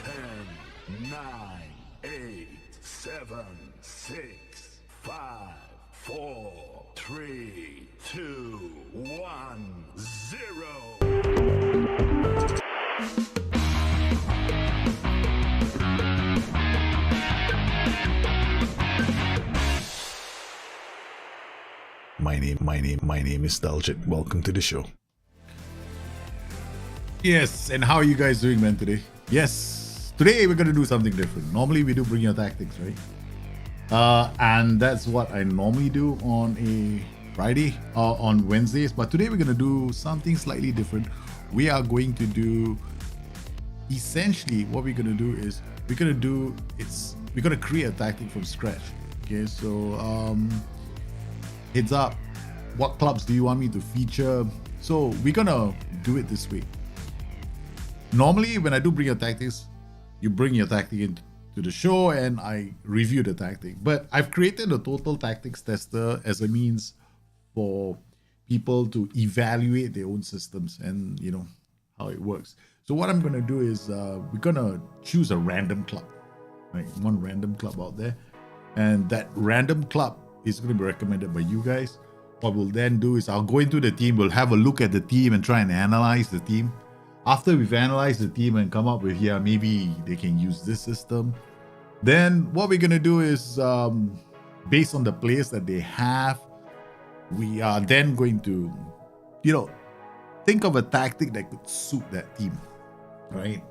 10, 9, 8, 7, 6, 5, 4, 3, 2, 1, 0. My name is Daljit. Welcome to the show. Yes, and how are you guys doing, man, today? Yes, today we're gonna do something different. Normally we do bring your tactics, right? And that's what I normally do on a Friday or on Wednesdays. But today we're gonna do something slightly different. We are going to do essentially what we're gonna do is we're gonna create a tactic from scratch. Okay, so heads up, what clubs do you want me to feature? So we're gonna do it this way. Normally when I do bring your tactics, you bring your tactic into the show and I review the tactic, but I've created a total tactics tester as a means for people to evaluate their own systems and you know how it works. So what I'm gonna do is we're gonna choose a random club, right? One random club out there, and that random club is going to be recommended by you guys. What we'll then do is I'll go into the team, we'll have a look at the team and try and analyze the team. After we've analyzed the team and come up with, yeah, maybe they can use this system, then what we're going to do is based on the players that they have, we are then going to, you know, think of a tactic that could suit that team, right?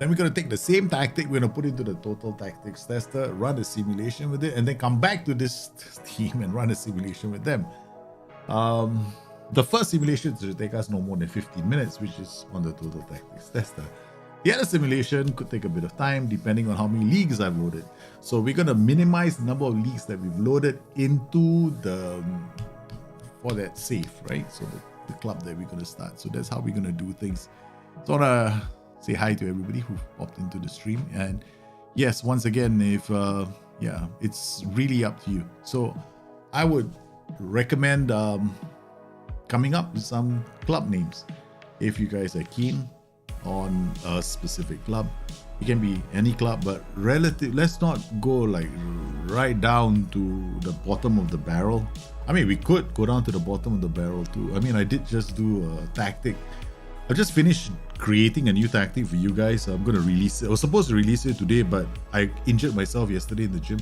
Then we're going to take the same tactic, we're going to put into the total tactics tester, run a simulation with it, and then come back to this team and run a simulation with them. The first simulation should take us no more than 15 minutes, which is on the total tactics tester. The other simulation could take a bit of time depending on how many leagues I've loaded. So we're going to minimize the number of leagues that we've loaded into for that save, right? So the club that we're going to start. So that's how we're going to do things. So I want to say hi to everybody who popped into the stream, and yes, once again, if yeah, it's really up to you. So I would recommend coming up with some club names if you guys are keen on a specific club. It can be any club, but let's not go like right down to the bottom of the barrel. I mean, we could go down to the bottom of the barrel too. I mean, I did just do a tactic. I just finished creating a new tactic for you guys. I'm going to release it. I was supposed to release it today, but I injured myself yesterday in the gym.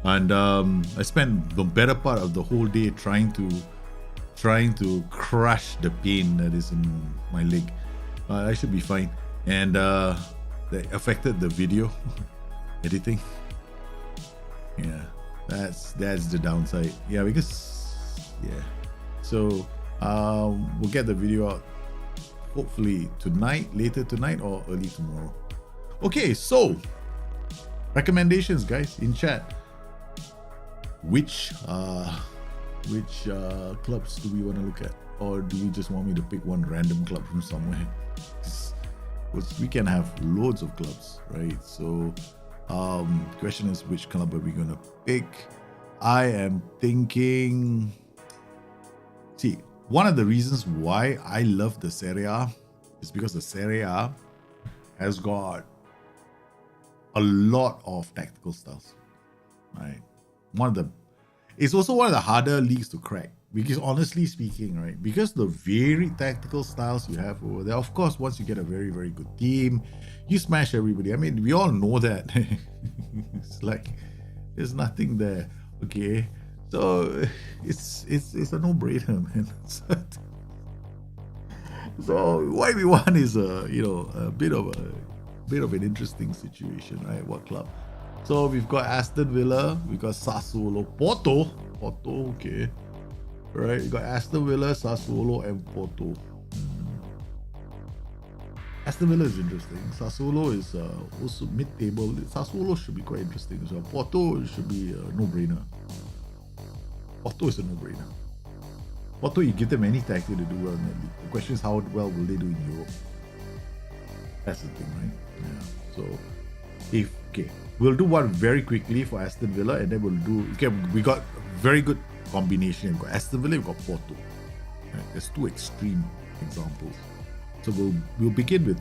And I spent the better part of the whole day trying to crush the pain that is in my leg. I should be fine. And that affected the video editing. Yeah, that's the downside. Yeah, because, yeah. So we'll get the video out hopefully tonight, later tonight, or early tomorrow. Okay, so recommendations, guys, in chat. Which clubs do we want to look at, or do you just want me to pick one random club from somewhere? We can have loads of clubs, right? So the question is, which club are we gonna pick? I am thinking, see, one of the reasons why I love the Serie A is because the Serie A has got a lot of tactical styles, right? It's also one of the harder leagues to crack, because honestly speaking, right, because the varied tactical styles you have over there, of course, once you get a very, very good team, you smash everybody. I mean, we all know that. It's like, there's nothing there, okay? So it's a no-brainer, man. So what we want is a bit of an interesting situation, right? What club? So we've got Aston Villa, we've got Sassuolo, Porto, okay, right? We got Aston Villa, Sassuolo, and Porto. Aston Villa is interesting. Sassuolo is also mid-table. Sassuolo should be quite interesting as well. Porto should be a no-brainer. Porto is a no-brainer. Porto, you give them any tactic to do well in that league. The question is, how well will they do in Europe? That's the thing, right? Yeah. So, we'll do one very quickly for Aston Villa, and then we'll do. Okay, we got very good combination. We've got Aston Villa, we've got Porto. Right? There's two extreme examples. So we'll begin with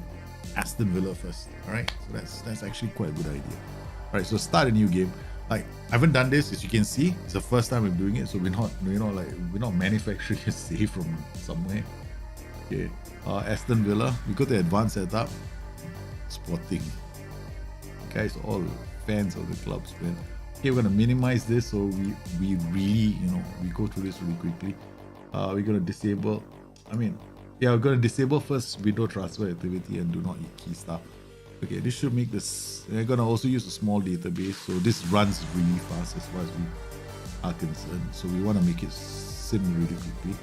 Aston Villa first. All right, so that's actually quite a good idea. All right, so start a new game. Like, I haven't done this, as you can see. It's the first time I'm doing it, so we're not manufacturing a save from somewhere. Okay, Aston Villa. We go to advanced setup. Sporting. Guys, all fans of the clubs, man. Okay, we're gonna minimize this so we really, we go through this really quickly. We're gonna disable. We're gonna disable first window transfer activity and do not eat key stuff. Okay, this should make this. We're gonna also use a small database, so this runs really fast as far as we are concerned. So we want to make it sim really quickly.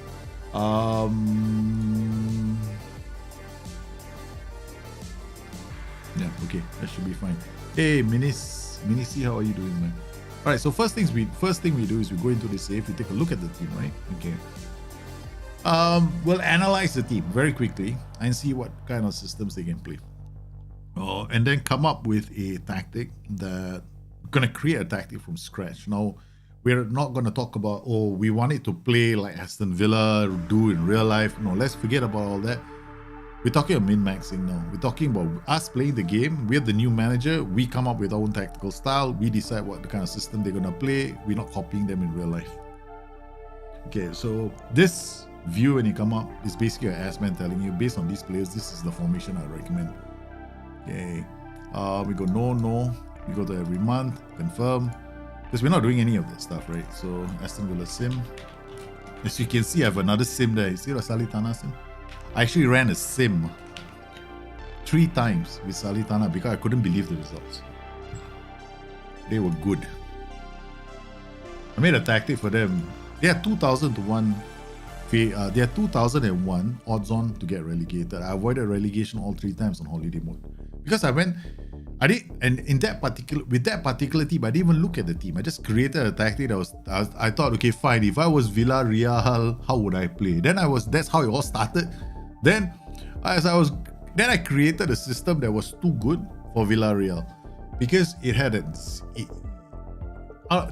Yeah, okay, that should be fine. Hey, Mini-C, how are you doing, man? All right, so first thing we do is we go into the save, we take a look at the team, right? Okay. We'll analyze the team very quickly and see what kind of systems they can play. And then come up with a tactic that we're gonna create a tactic from scratch. Now, we're not gonna talk about, we want it to play like Aston Villa do in real life. No, let's forget about all that. We're talking about min-maxing now. We're talking about us playing the game. We're the new manager. We come up with our own tactical style. We decide what the kind of system they're gonna play. We're not copying them in real life. Okay, so this view when you come up is basically an ass-man telling you, based on these players, this is the formation I recommend. Okay, we go no. We go to every month, confirm. Because we're not doing any of that stuff, right? So Aston Villa sim. As you can see, I have another sim there. You see the Salitana sim? I actually ran a sim 3 times with Salitana because I couldn't believe the results. They were good. I made a tactic for them. They are 2,000 to 1. They are 2,001 odds on to get relegated. I avoided relegation all 3 times on holiday mode because with that particular team, I didn't even look at the team. I just created a tactic that I thought, okay, fine. If I was Villarreal, how would I play? That's how it all started. Then I created a system that was too good for Villarreal because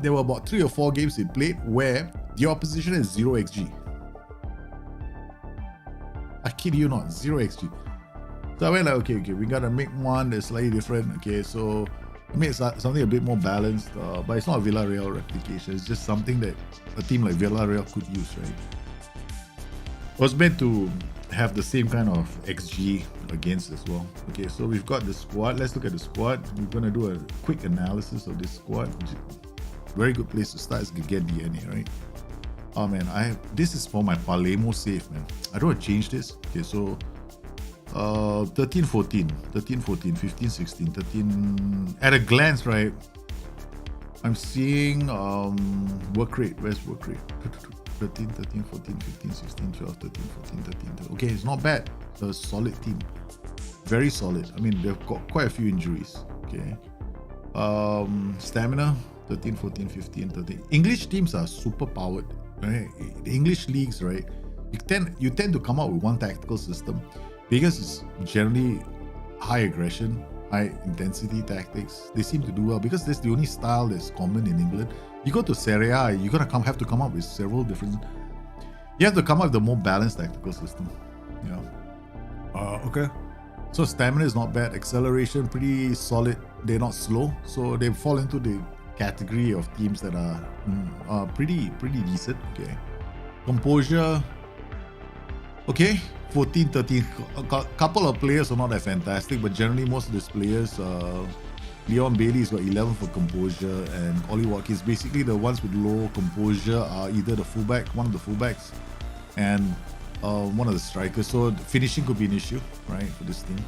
there were about 3 or 4 games they played where the opposition is 0 XG. I kid you not, 0 XG. So I went like, okay, we gotta make one that's slightly different. Okay, so I made something a bit more balanced, but it's not a Villarreal replication. It's just something that a team like Villarreal could use, right? It was meant to have the same kind of XG against as well. Okay, so we've got the squad. Let's look at the squad. We're gonna do a quick analysis of this squad. Very good place to start is get DNA, right? Oh man, this is for my Palermo save, man. I don't want to change this. Okay, so 13, 14, 15, 16, 13. At a glance, right? I'm seeing work rate. Where's work rate? 13, 14, 15, 16, 12, 13, 14, 13. Okay, it's not bad. It's a solid team. Very solid. I mean, they've got quite a few injuries. Okay. Stamina, 13, 14, 15, 13. English teams are super powered. Right? The English leagues, right? You tend to come up with one tactical system because it's generally high aggression, high intensity tactics. They seem to do well because that's the only style that's common in England. You go to Serie A, you're gonna have to come up with several different. You have to come up with a more balanced tactical system. Yeah. Okay. So stamina is not bad. Acceleration pretty solid. They're not slow, so they fall into the category of teams that are pretty decent. Okay. Composure. Okay. 14, 13. A couple of players are not that fantastic, but generally most of these players. Leon Bailey's got 11 for composure, and Ollie Watkins. Basically, the ones with low composure are either the fullback, one of the fullbacks, and one of the strikers. So finishing could be an issue, right, for this team.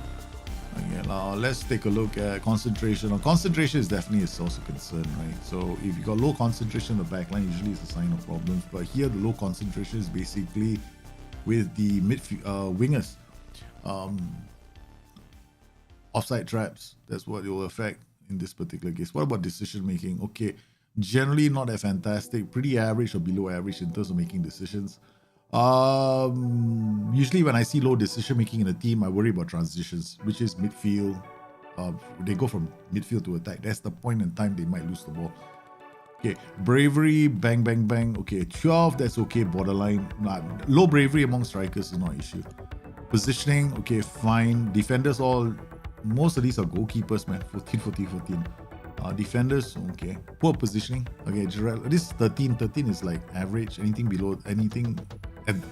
Okay, now let's take a look at concentration. Now, concentration is definitely a source of concern, right? So if you got low concentration in the back line, usually it's a sign of problems. But here, the low concentration is basically with the wingers. Offside traps, that's what it will affect in this particular case. What about decision making? Okay, generally not that fantastic, pretty average or below average in terms of making decisions. Usually when I see low decision making in a team, I worry about transitions, which is midfield. They go from midfield to attack. That's the point in time they might lose the ball. Okay, bravery, bang, bang, bang. Okay, 12, that's okay, borderline. Low bravery among strikers is not an issue. Positioning, okay, fine. Defenders all, most of these are goalkeepers, man. 14, 14, 14. Defenders, okay. Poor positioning. Okay, this 13. 13 is like average. Anything below, anything. And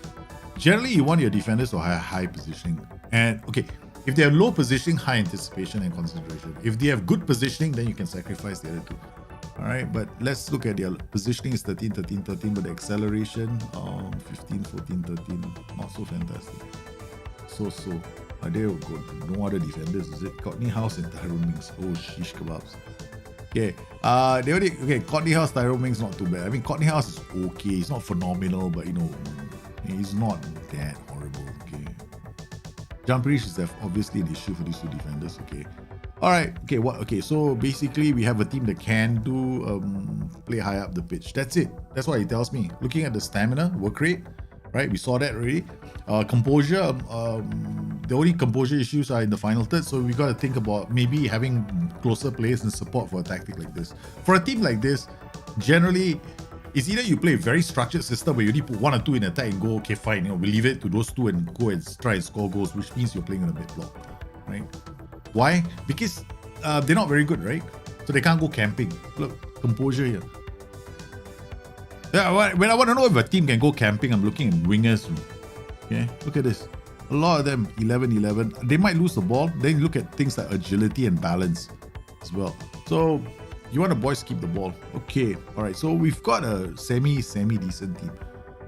generally, you want your defenders to have high positioning. And okay, if they have low positioning, high anticipation and concentration. If they have good positioning, then you can sacrifice the other two. All right, but let's look at their positioning is 13, 13, 13, but the acceleration, 15, 14, 13, not so fantastic. So. There we go. No other defenders, is it? Courtney House and Tyrone Mings. Oh, shish kebabs. Okay, Courtney House, Tyrone Mings, not too bad. I mean, Courtney House is okay. He's not phenomenal, but you know, he's not that horrible. Okay, jump reach is obviously an issue for these two defenders. Okay, all right. Okay, Okay, so basically we have a team that can do play high up the pitch. That's it. That's what it tells me. Looking at the stamina, work rate, right? We saw that already. Composure. The only composure issues are in the final third, so we got to think about maybe having closer players and support for a tactic like this. For a team like this, generally, it's either you play a very structured system where you only put 1 or 2 in attack and go, okay, fine, we leave it to those 2 and go and try and score goals, which means you're playing on a mid block, right? Why? Because they're not very good, right? So they can't go camping. Look, composure here. Yeah, when I want to know if a team can go camping, I'm looking at wingers. Okay, look at this. A lot of them 11-11. They might lose the ball. Then you look at things like agility and balance as well. So you want the boys to keep the ball. Okay, all right. So we've got a semi decent team.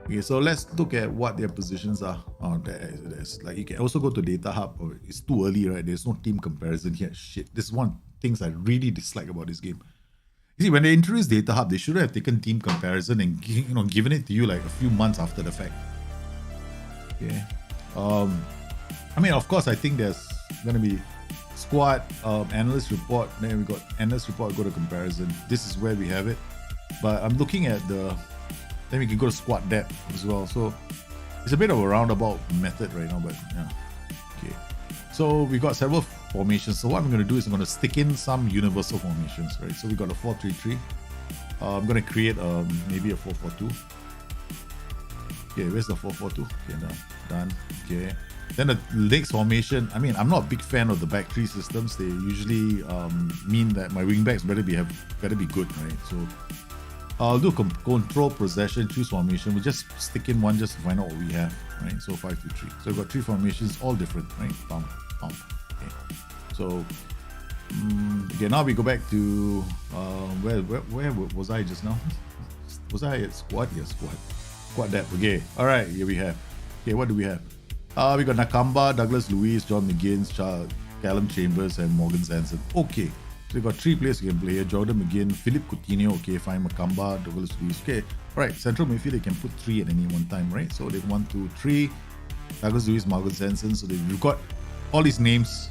Okay, so let's look at what their positions are. Oh, there's like you can also go to Data Hub. Oh, it's too early, right? There's no team comparison here. Shit, this is one of the things I really dislike about this game. You see, when they introduced Data Hub, they should have taken team comparison and given it to you like a few months after the fact. Okay. I mean, of course, I think there's gonna be squad analyst report. Then we got analyst report. Go to comparison. This is where we have it. But I'm looking at the. Then we can go to squad depth as well. So it's a bit of a roundabout method right now, but yeah. Okay. So we got several formations. So what I'm gonna do is I'm gonna stick in some universal formations, right? So we got a 4-3-3. I'm gonna create maybe a 4-4-2. Okay, where's the 4-4-2? Okay, done. Okay. Then the next formation, I mean, I'm not a big fan of the back three systems. They usually mean that my wingbacks better be good, right? So I'll do control possession, choose formation. We just stick in one just to find out what we have, right? So 5-2-3. So we've got 3 formations, all different, right? Pump. Okay. So okay, now we go back to where was I just now? Was I at squad? Yes, squad depth. Okay. All right, here we have. Okay, what do we have? We got Nakamba, Douglas Luiz, John McGinn, Callum Chambers, and Morgan Sanson. Okay. So we got 3 players who can play here. Jordan McGinn, Philip Coutinho, okay, fine, Makamba, Douglas Luiz. Okay. Alright, central midfield, they can put 3 at any one time, right? So they 1, 2, 3. Douglas Luiz, Morgan Sanson. So you've got all these names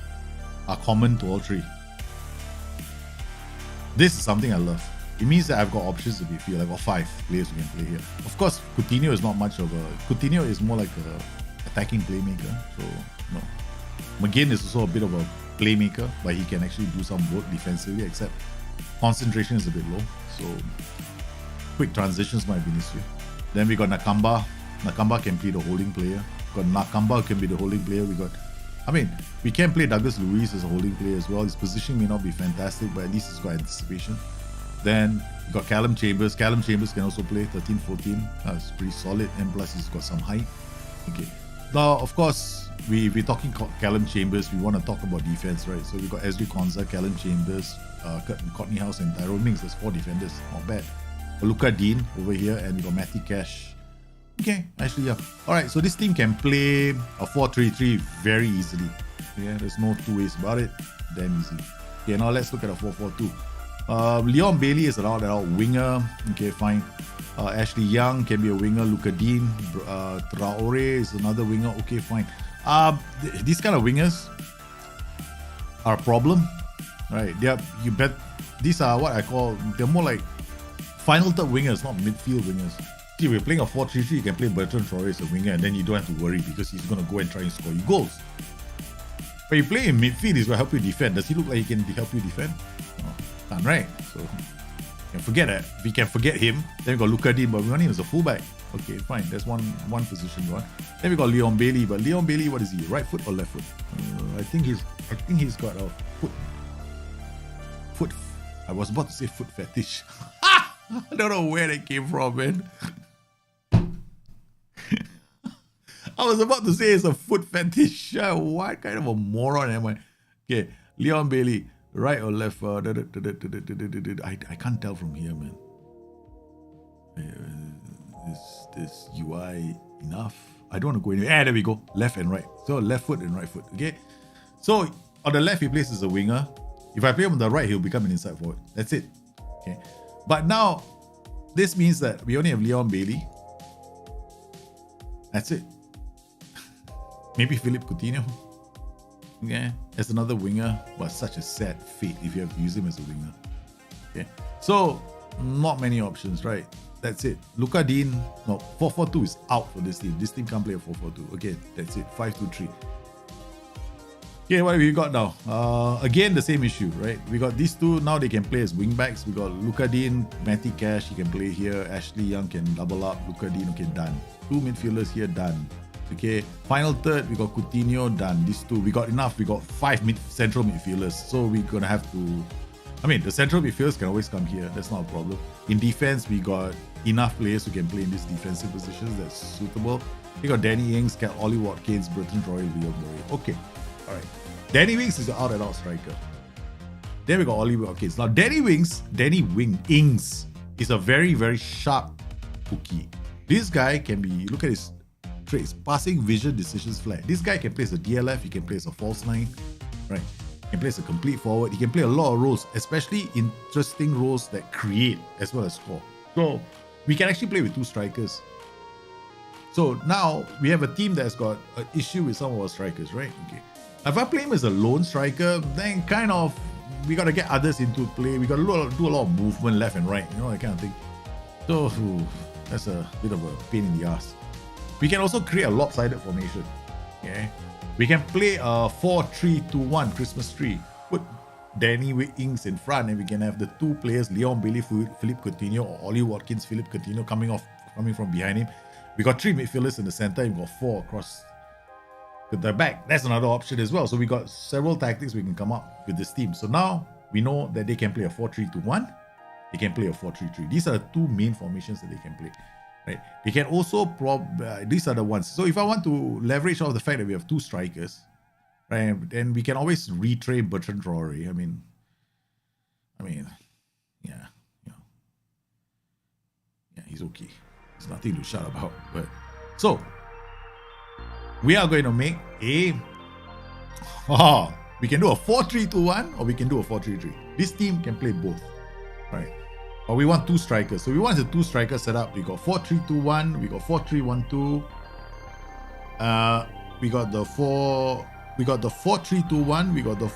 are common to all 3. This is something I love. It means that I've got options to midfield. I've got 5 players who can play here. Of course, Coutinho is not much of a... Coutinho is more like a attacking playmaker. So, no. McGinn is also a bit of a playmaker, but he can actually do some work defensively, except concentration is a bit low. So, quick transitions might be an issue. Then we got Nakamba. Nakamba can be the holding player. Got Nakamba who can be the holding player. We can play Douglas Luiz as a holding player as well. His position may not be fantastic, but at least he's got anticipation. Then you got Callum Chambers. Callum Chambers can also play 13-14. That's pretty solid, and plus he's got some height. Okay. Now, of course, we're talking Callum Chambers. We want to talk about defense, right? So we got Ezri Konza, Callum Chambers, Courtney House, and Tyrone Mings. That's 4 defenders. Not bad. Luca Dean over here, and we got Matty Cash. Okay, actually, yeah. Alright, so this team can play a 4-3-3 very easily. Yeah, there's no 2 ways about it. Damn easy. Okay, now let's look at a 4-4-2. Leon Bailey is an out-and-out winger. Okay, fine. Ashley Young can be a winger. Luca Dean, Traore is another winger. Okay, fine. These kind of wingers are a problem, right? These are what I call, they're more like final third wingers, not midfield wingers. See, we're playing a 4-3-3, you can play Bertrand Traore as a winger, and then you don't have to worry because he's going to go and try and score you goals. But you play in midfield, he's going to help you defend. Does he look like he can help you defend? No, can't, right? So, you can forget that. If we can forget him, then we got Luca Dean, but we want him as a fullback. Okay, fine. That's one position gone. Then we got Leon Bailey, but Leon Bailey, what is he? Right foot or left foot? I think he's got a foot. I was about to say foot fetish. I don't know where that came from, man. I was about to say it's a foot fetish. What kind of a moron am I? Okay, Leon Bailey, right or left? I can't tell from here, man. Is this UI enough? I don't want to go anywhere. There we go. Left and right. So left foot and right foot. Okay. So on the left, he plays as a winger. If I play him on the right, he'll become an inside forward. That's it. Okay. But now, this means that we only have Leon Bailey. That's it. Maybe Philippe Coutinho. Okay. As another winger, but such a sad fate if you have to use him as a winger. Okay. So, not many options, right? That's it. Luka Dean, no, 4-4-2 is out for this team. This team can't play a 4-4-2. Okay, that's it. 5-2-3. Okay, what have we got now? Again, the same issue, right? We got these two. Now they can play as wingbacks. We got Luka Dean, Matty Cash. He can play here. Ashley Young can double up. Luka Dean, okay, done. Two midfielders here, done. Okay, final third, we got Coutinho, done. These two, we got enough. We got 5 central midfielders. So we're going to have to... I mean, the central midfielders can always come here. That's not a problem. In defense, we got enough players who can play in these defensive positions that's suitable. We got Danny Ings, Ollie Watkins, Burton Troy, Leon Murray. Okay, all right. Danny Ings is the out-and-out striker. Then we got Ollie Watkins. Now, Danny Ings is a very, very sharp cookie. This guy can be, look at his traits, passing, vision, decisions, flat. This guy can play as a DLF, he can play as a false nine, right? He can play as a complete forward. He can play a lot of roles, especially interesting roles that create as well as score. So we can actually play with two strikers. So now we have a team that's got an issue with some of our strikers, right? Okay. If I play him as a lone striker, then kind of we got to get others into play. We got to do a lot of movement left and right, you know, that kind of thing. So that's a bit of a pain in the ass. We can also create a lopsided formation. Okay. We can play a 4-3-2-1 Christmas tree. Put Danny Ings in front, and we can have the two players, Leon Bailey, Philippe Coutinho, or Ollie Watkins, Philippe Coutinho coming from behind him. We got 3 midfielders in the center, and we got 4 across the back. That's another option as well. So we got several tactics we can come up with this team. So now we know that they can play a 4-3-2-1. They can play a 4-3-3. These are the 2 main formations that they can play. Right. They can also these are the ones. So if I want to leverage off the fact that we have 2 strikers, right, then we can always retrain Bertrand Traore. I mean, yeah, he's okay. There's nothing to shout about. But so we are going to make we can do a 4-3-2-1 or we can do a 4-3-3. This team can play both, right? Or we want 2 strikers. So we want the 2 striker setup. We got 4-3-2-1. We got 4-3-1-2. We got the 4-3-2-1. We got the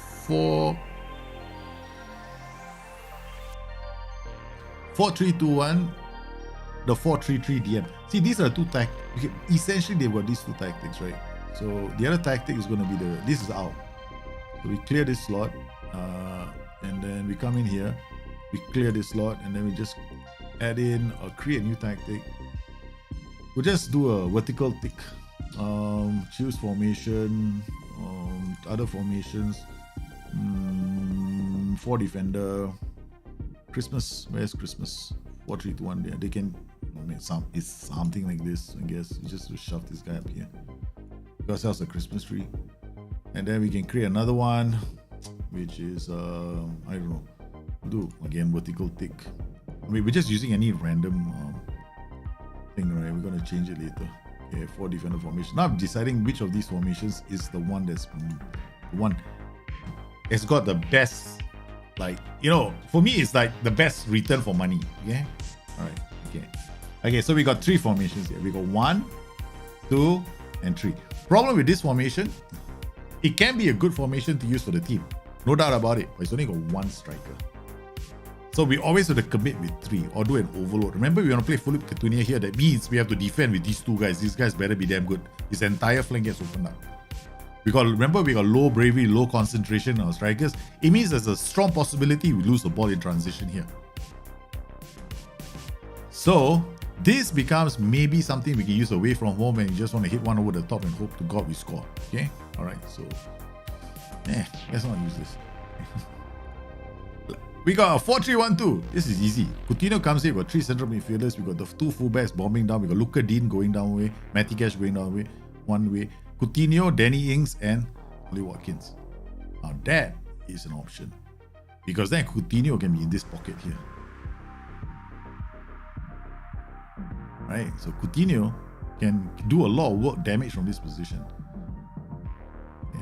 4-3-2-1. The 4-3-3 DM. See, these are the 2 tactics. Essentially, they've got these 2 tactics, right? So the other tactic is going to be this is out. So we clear this slot, and then we come in here. We clear this slot, and then we just add in or create a new tactic. We'll just do a vertical tick. Choose formation, other formations. 4 defender. Christmas. Where's Christmas? 4-3-2-1 there. They can. It's something like this. I guess you just shove this guy up here. Got ourselves a Christmas tree, and then we can create another one, which is I don't know. Do again vertical tick. I mean, we're just using any random thing, right? We're gonna change it later. Okay, 4 defender formation. Now I'm deciding which of these formations is the one that's got the best, like, you know, for me it's like the best return for money. Okay, all right. Okay. So we got 3 formations here. We got 1, 2, and 3. Problem with this formation, it can be a good formation to use for the team, no doubt about it. But it's only got 1 striker. So we always have to commit with 3 or do an overload. Remember, we want to play Philippe Coutinho here. That means we have to defend with these 2 guys. These guys better be damn good. His entire flank gets opened up. Remember, we got low bravery, low concentration on our strikers. It means there's a strong possibility we lose the ball in transition here. So This becomes maybe something we can use away from home and you just want to hit one over the top and hope to God we score. Okay? Alright, so let's not use this. We got a 4-3-1-2. This is easy. Coutinho comes in, we got 3 central midfielders, we got the 2 fullbacks bombing down, we got Luka Dean going down way, Matty Cash going down way, one way, Coutinho, Danny Ings, and Ollie Watkins. Now that is an option. Because then Coutinho can be in this pocket here. Right? So Coutinho can do a lot of work damage from this position.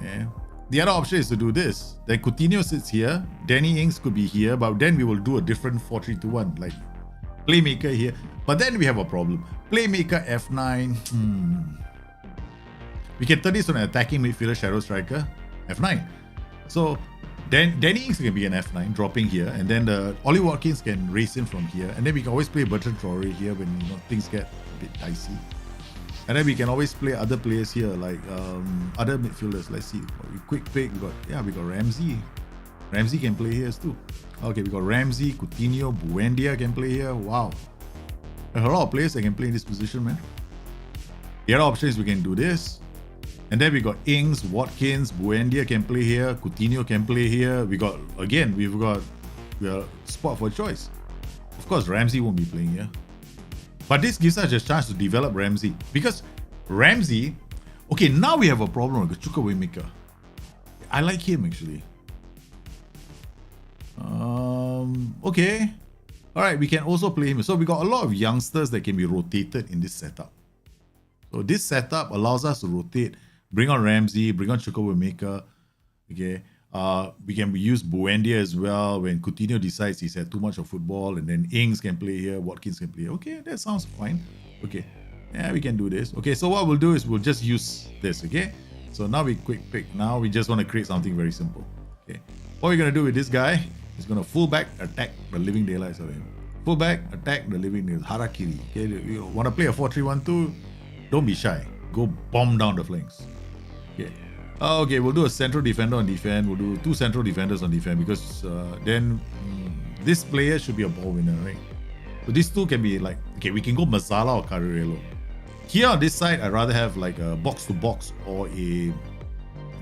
Yeah. The other option is to do this. Then Coutinho sits here. Danny Ings could be here, but then we will do a different 4-3-2-1, like playmaker here. But then we have a problem. Playmaker F9. We can turn this on an attacking midfielder, shadow striker, F9. So then Danny Ings can be an F9, dropping here, and then the Ollie Watkins can race in from here, and then we can always play Bertrand Traore here when things get a bit dicey. And then we can always play other players here, like other midfielders. Let's see. Quick pick. We got Ramsey. Ramsey can play here too. Okay, we got Ramsey, Coutinho, Buendia can play here. Wow. There's a lot of players that can play in this position, man. The other option is we can do this. And then we got Ings, Watkins, Buendia can play here. Coutinho can play here. We've got spot for choice. Of course, Ramsey won't be playing here. But this gives us a chance to develop Ramsey. Because Ramsey, okay, now we have a problem with Chuka Waymaker. I like him actually. Okay. Alright, we can also play him. So we got a lot of youngsters that can be rotated in this setup. So this setup allows us to rotate, bring on Ramsey, bring on Chuka Waymaker. Okay. We can use Buendia as well when Coutinho decides he's had too much of football, and then Ings can play here, Watkins can play here. Okay, that sounds fine. Okay, yeah, we can do this. Okay, so what we'll do is we'll just use this, okay? So now we quick pick. Now we just want to create something very simple. Okay, what we're going to do with this guy is going to fullback attack the living daylights of him. Fullback attack the living daylights. Harakiri. Okay, you want to play a 4-3-1-2? Don't be shy. Go bomb down the flanks. Okay. Okay, we'll do a central defender on defense. We'll do 2 central defenders on defense because then this player should be a ball winner, right? So these two can be like, okay, we can go Mazzala or Carrillo. Here on this side, I'd rather have like a box-to-box or a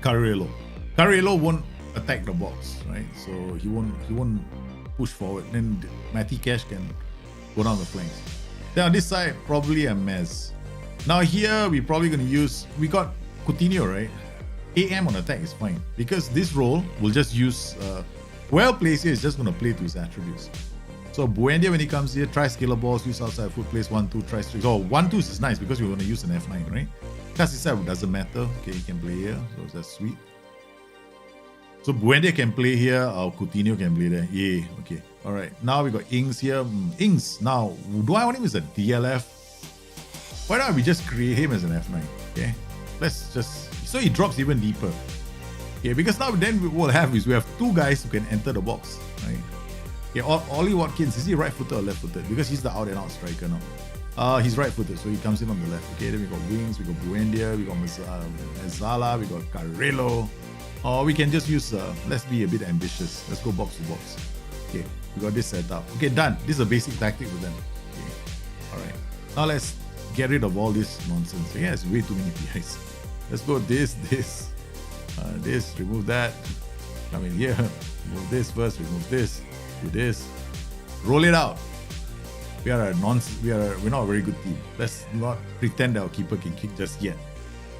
Carrillo. Carrillo won't attack the box, right? So he won't push forward. Then Matty Cash can go down the flanks. Then on this side, probably a Mez. Now here, we're probably going to use, we got Coutinho, right? AM on attack is fine because this role will just use well placed here is just going to play to his attributes. So Buendia, when he comes here, try scalar balls, use outside foot, place 1-2, try streaks. Oh, 1-2 is nice because we're going to use an F9, right? Class side doesn't matter. Okay, he can play here, so that's sweet. So Buendia can play here, or Coutinho can play there. Yeah, okay. All right. Now we got Ings here. Ings. Now, do I want him as a DLF? Why don't we just create him as an F9? Okay. Let's just. So he drops even deeper. Okay, because now then what we'll have is we have 2 guys who can enter the box. Right? Okay, Ollie Watkins, is he right-footed or left-footed? Because he's the out-and-out striker now. He's right-footed, so he comes in on the left. Okay, then we got Wings, we got Buendia, we got Mazzala, we got Carrillo. Or we can just use, let's be a bit ambitious. Let's go box to box. Okay, we got this set up. Okay, done. This is a basic tactic for them. Okay, all right. Now let's get rid of all this nonsense. Yeah, it's way too many PIs. Let's go this, remove that. I mean, here, remove this first, remove this, do this, roll it out. We're not a very good team. Let's not pretend that our keeper can kick just yet.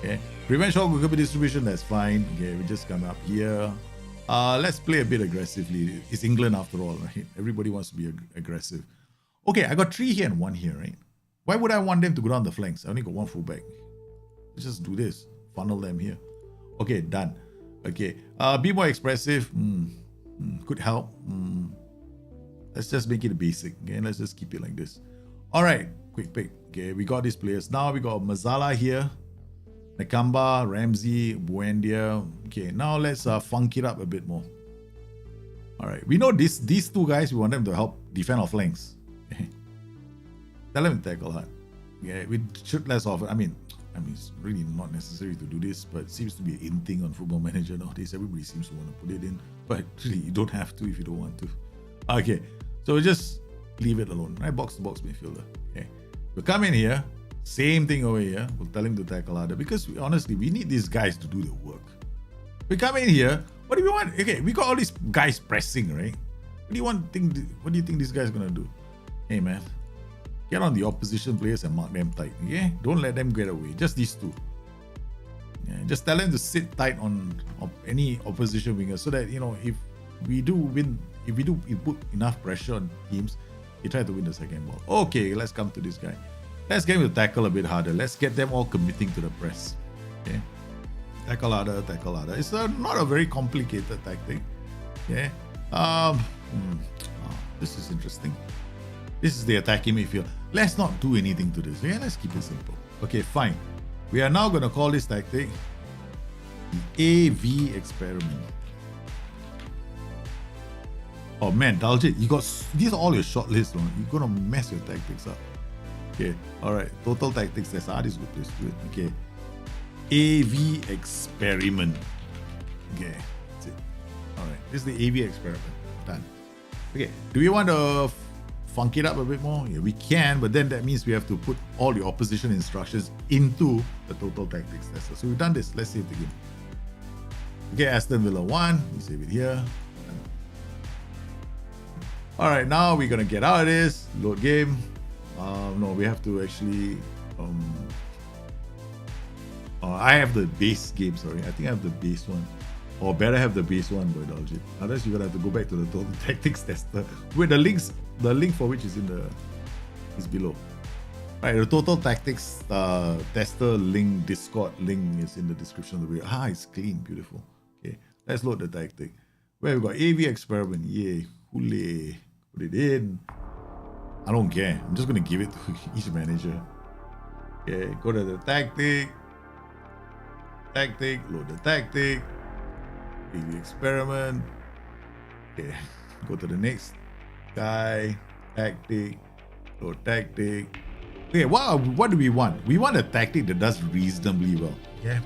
Okay, prevent short goalkeeper distribution, that's fine. Okay, we just come up here. Let's play a bit aggressively. It's England after all, right? Everybody wants to be aggressive. Okay, I got 3 here and 1 here, right? Why would I want them to go down the flanks? I only got 1 fullback. Let's just do this. Funnel them here. Okay, done. Okay, be more expressive. Could help. Let's just make it a basic. Okay, let's just keep it like this. All right, quick pick. Okay, we got these players. Now we got Mazzala here, Nakamba, Ramsey, Buendia. Okay, now let's funk it up a bit more. All right, we know these 2 guys. We want them to help defend our flanks. Okay. Tell them to tackle hard. Yeah, we shoot less often. I mean, it's really not necessary to do this, but it seems to be an in thing on Football Manager nowadays. Everybody seems to want to put it in, but really, you don't have to if you don't want to. Okay, so just leave it alone, right? Box to box midfielder. Okay, We'll come in here. Same thing over here. We'll tell him to tackle harder because honestly, we need these guys to do the work. We come in here. What do we want? Okay, we got all these guys pressing, right? What do you think this guy's gonna do? Hey man, get on the opposition players and mark them tight. Okay, don't let them get away. Just these two. Yeah, just tell them to sit tight on any opposition winger so that if we put enough pressure on teams, they try to win the second ball. Okay, let's come to this guy. Let's get him to tackle a bit harder. Let's get them all committing to the press. Okay, tackle harder, tackle harder. It's not a very complicated tactic. Okay. This is interesting. This is the attacking midfield. Let's not do anything to this. Yeah, let's keep it simple. Okay, fine. We are now going to call this tactic the AV experiment. Oh man, Daljit, these are all your short lists. You're going to mess your tactics up. Okay, alright. Total tactics. That's this is good place to do it. Okay. AV experiment. Okay, that's it. Alright, this is the AV experiment. Done. Okay, do we want to funk it up a bit more? Yeah, we can, but then that means we have to put all the opposition instructions into the total tactics tester. So we've done this. Let's save the game. Okay, Aston Villa 1. We save it here. Alright, now we're gonna get out of this. Load game. No, we have to actually I have the base game, sorry. I think I have the base one. Or better have the base one, boy, Daljit. Otherwise, you're gonna have to go back to the total tactics tester. Wait, the link for which is is below. Right, the total tactics tester link, Discord link is in the description of the video. It's clean, beautiful. Okay, let's load the tactic. Where we got AV experiment. Yay, hooray. Put it in. I don't care. I'm just gonna give it to each manager. Okay, go to the tactic. Load the tactic. AV experiment. Okay, go to the next guy. Tactic. Load tactic. Okay, what do we want? We want a tactic that does reasonably well. Yeah,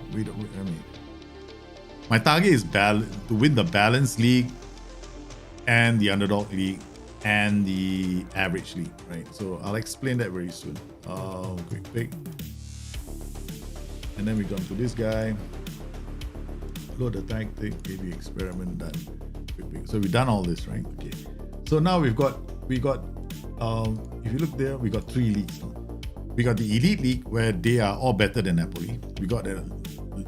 my target is to win the Balance League and the Underdog League and the Average League, right? So I'll explain that very soon. Quick pick. And then we come to this guy. Load the tactic, AV experiment, done. Quick pick. So we've done all this, right? Okay. So now we got if you look there, we got 3 leagues now. We got the Elite League where they are all better than Napoli. We got a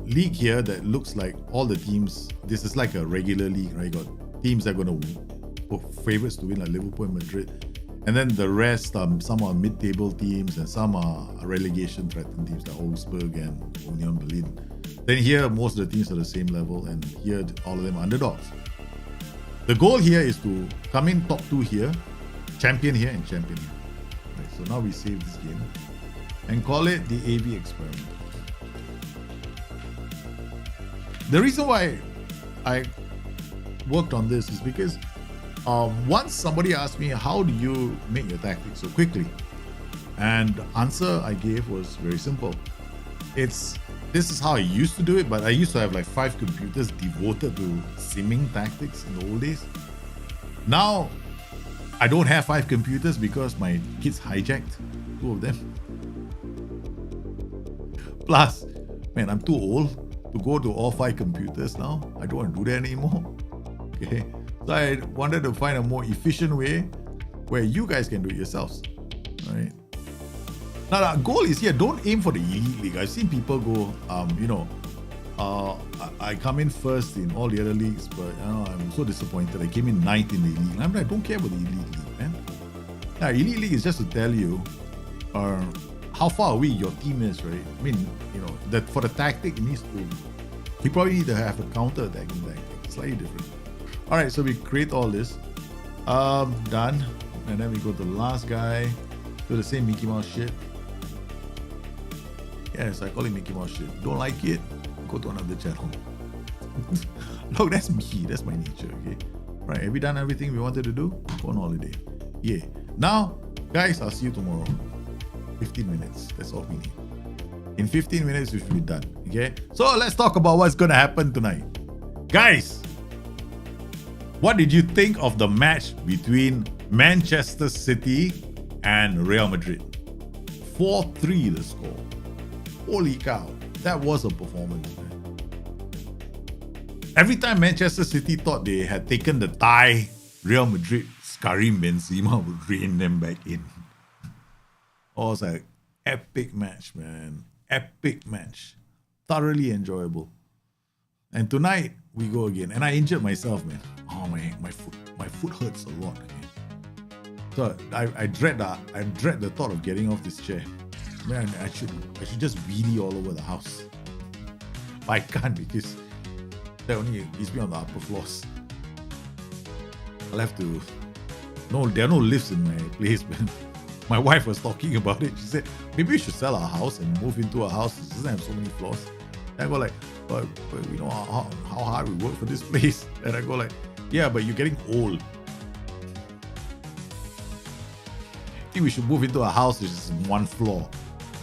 league here that looks like all the teams. This is like a regular league, right? You got teams that are going to favorites to win, like Liverpool and Madrid. And then the rest, some are mid-table teams and some are relegation-threatened teams like Augsburg and Union Berlin. Then here, most of the teams are the same level, and here, all of them are underdogs. The goal here is to come in top 2 here, champion here, and champion here. Right, so now we save this game and call it the AV experiment. The reason why I worked on this is because once somebody asked me, how do you make your tactics so quickly? And the answer I gave was very simple. This is how I used to do it, but I used to have like 5 computers devoted to simming tactics in the old days. Now, I don't have 5 computers because my kids hijacked 2 of them. Plus, man, I'm too old to go to all 5 computers now. I don't want to do that anymore. Okay, so I wanted to find a more efficient way where you guys can do it yourselves. All right. Now the goal is here. Don't aim for the Elite League. I've seen people go, I come in first in all the other leagues, but I'm so disappointed. I came in 9th in the Elite League. I don't care about the Elite League, man. Now, Elite League is just to tell you how far away your team is, right? I mean, that for the tactic, you probably need to have a counter-attacking tactic. Slightly different. All right, so we create all this. Done. And then we go to the last guy. Do the same Mickey Mouse shit. Yes, I call it Mickey Mouse shit. Don't like it? Go to another channel. Look, that's me. That's my nature, okay? Right, have we done everything we wanted to do? Go on holiday. Yeah. Now, guys, I'll see you tomorrow. 15 minutes. That's all we need. In 15 minutes, we should be done, okay? So let's talk about what's going to happen tonight. Guys, what did you think of the match between Manchester City and Real Madrid? 4-3 the score. Holy cow. That was a performance, man. Every time Manchester City thought they had taken the tie, Real Madrid, Karim Benzema would rein them back in. Oh, it was like epic match, man. Epic match. Thoroughly enjoyable. And tonight we go again. And I injured myself, man. Oh my foot hurts a lot. Okay? So I dread the thought of getting off this chair. Man, I should just wheelie all over the house. But I can't because that only gives me on the upper floors. I'll have to. No, there are no lifts in my place, man. My wife was talking about it. She said, maybe we should sell our house and move into a house that doesn't have so many floors. And I go like, but you know how hard we work for this place. And I go like, yeah, but you're getting old. I think we should move into a house which is one floor,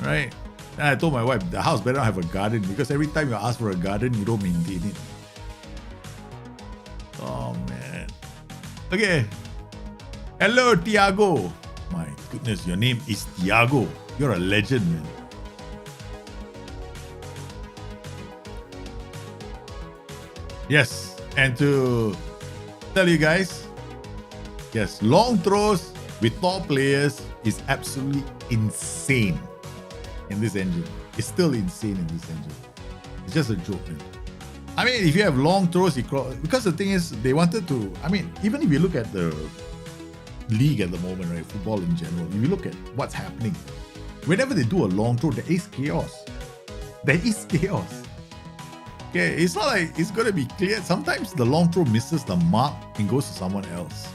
right? And I told my wife, the house better not have a garden because every time you ask for a garden, you don't maintain it. Oh, man. Okay. Hello, Tiago. My goodness, your name is Tiago. You're a legend, man. Yes, and to tell you guys, yes, long throws with top players is absolutely insane in this engine. It's still insane in this engine. It's just a joke, man. I mean, if you have long throws, because the thing is, they wanted to, I mean, even if you look at the league at the moment, right, football in general, if you look at what's happening, whenever they do a long throw, there is chaos. There is chaos. Okay, it's not like it's going to be clear. Sometimes the long throw misses the mark and goes to someone else.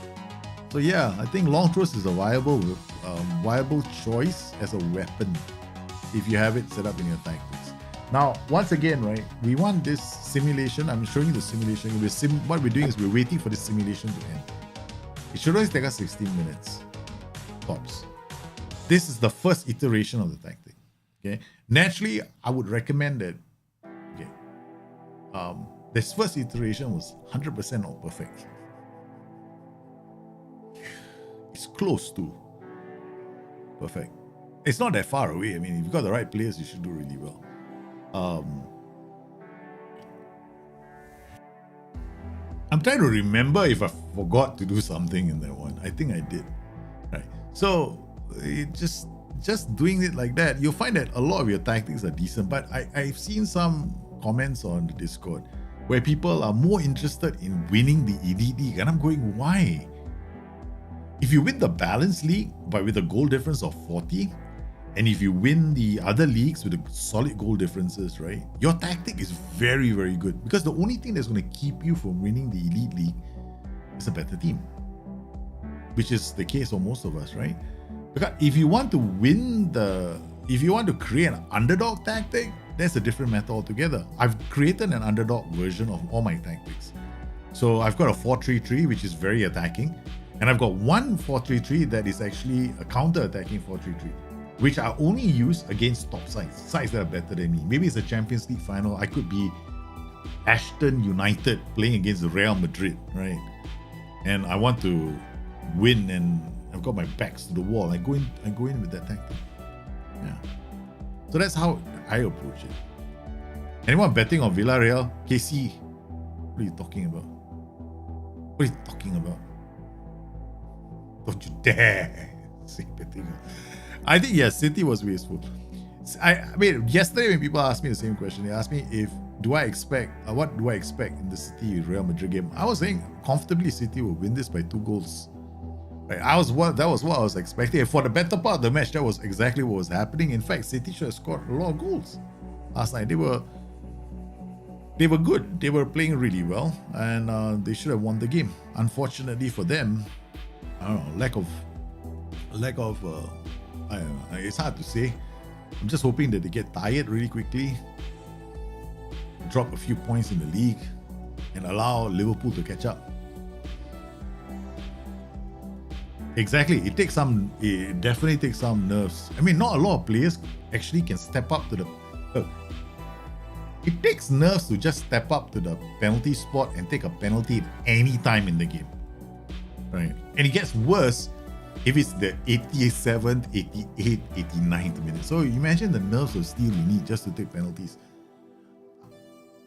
So yeah, I think long throws is a viable choice as a weapon if you have it set up in your tactics. Now, once again, right, we want this simulation. I'm showing you the simulation. What we're doing is we're waiting for the simulation to end. It should always take us 16 minutes, tops. This is the first iteration of the tactic. Okay, naturally, I would recommend that. Okay, this first iteration was 100% not perfect. It's close to perfect. It's not that far away. I mean, if you've got the right players, you should do really well. I'm trying to remember if I forgot to do something in that one. I think I did. Right. So it just doing it like that, you'll find that a lot of your tactics are decent. But I've seen some comments on the Discord where people are more interested in winning the Elite League, and I'm going, why? If you win the Balanced League with a goal difference of 40, and if you win the other leagues with a solid goal differences, right, your tactic is very, very good. Because the only thing that's going to keep you from winning the Elite League is a better team, which is the case for most of us, right? Because if you want to create an underdog tactic, that's a different matter altogether. I've created an underdog version of all my tactics. So I've got a 4-3-3, which is very attacking. And I've got one 4-3-3 that is actually a counter-attacking 4-3-3. Which I only use against top sides that are better than me. Maybe it's a Champions League final. I could be Ashton United playing against Real Madrid, right? And I want to win, and I've got my backs to the wall. I go in with that tactic. Yeah. So that's how I approach it. Anyone betting on Villarreal? KC, what are you talking about? What are you talking about? Don't you dare say betting. I think, yes, City was wasteful. I mean, yesterday when people asked me the same question, they asked me what do I expect in the City Real Madrid game? I was saying comfortably City will win this by 2 goals. Right? That was what I was expecting. And for the better part of the match, that was exactly what was happening. In fact, City should have scored a lot of goals last night. They were good. They were playing really well, and they should have won the game. Unfortunately for them, I don't know, lack of I don't know, it's hard to say. I'm just hoping that they get tired really quickly, drop a few points in the league, and allow Liverpool to catch up. Exactly. It definitely takes some nerves. I mean, not a lot of players actually can step up to the... It takes nerves to just step up to the penalty spot and take a penalty at any time in the game. Right? And it gets worse if it's the 87th, 88th, 89th minute. So imagine the nerves of steel you need just to take penalties.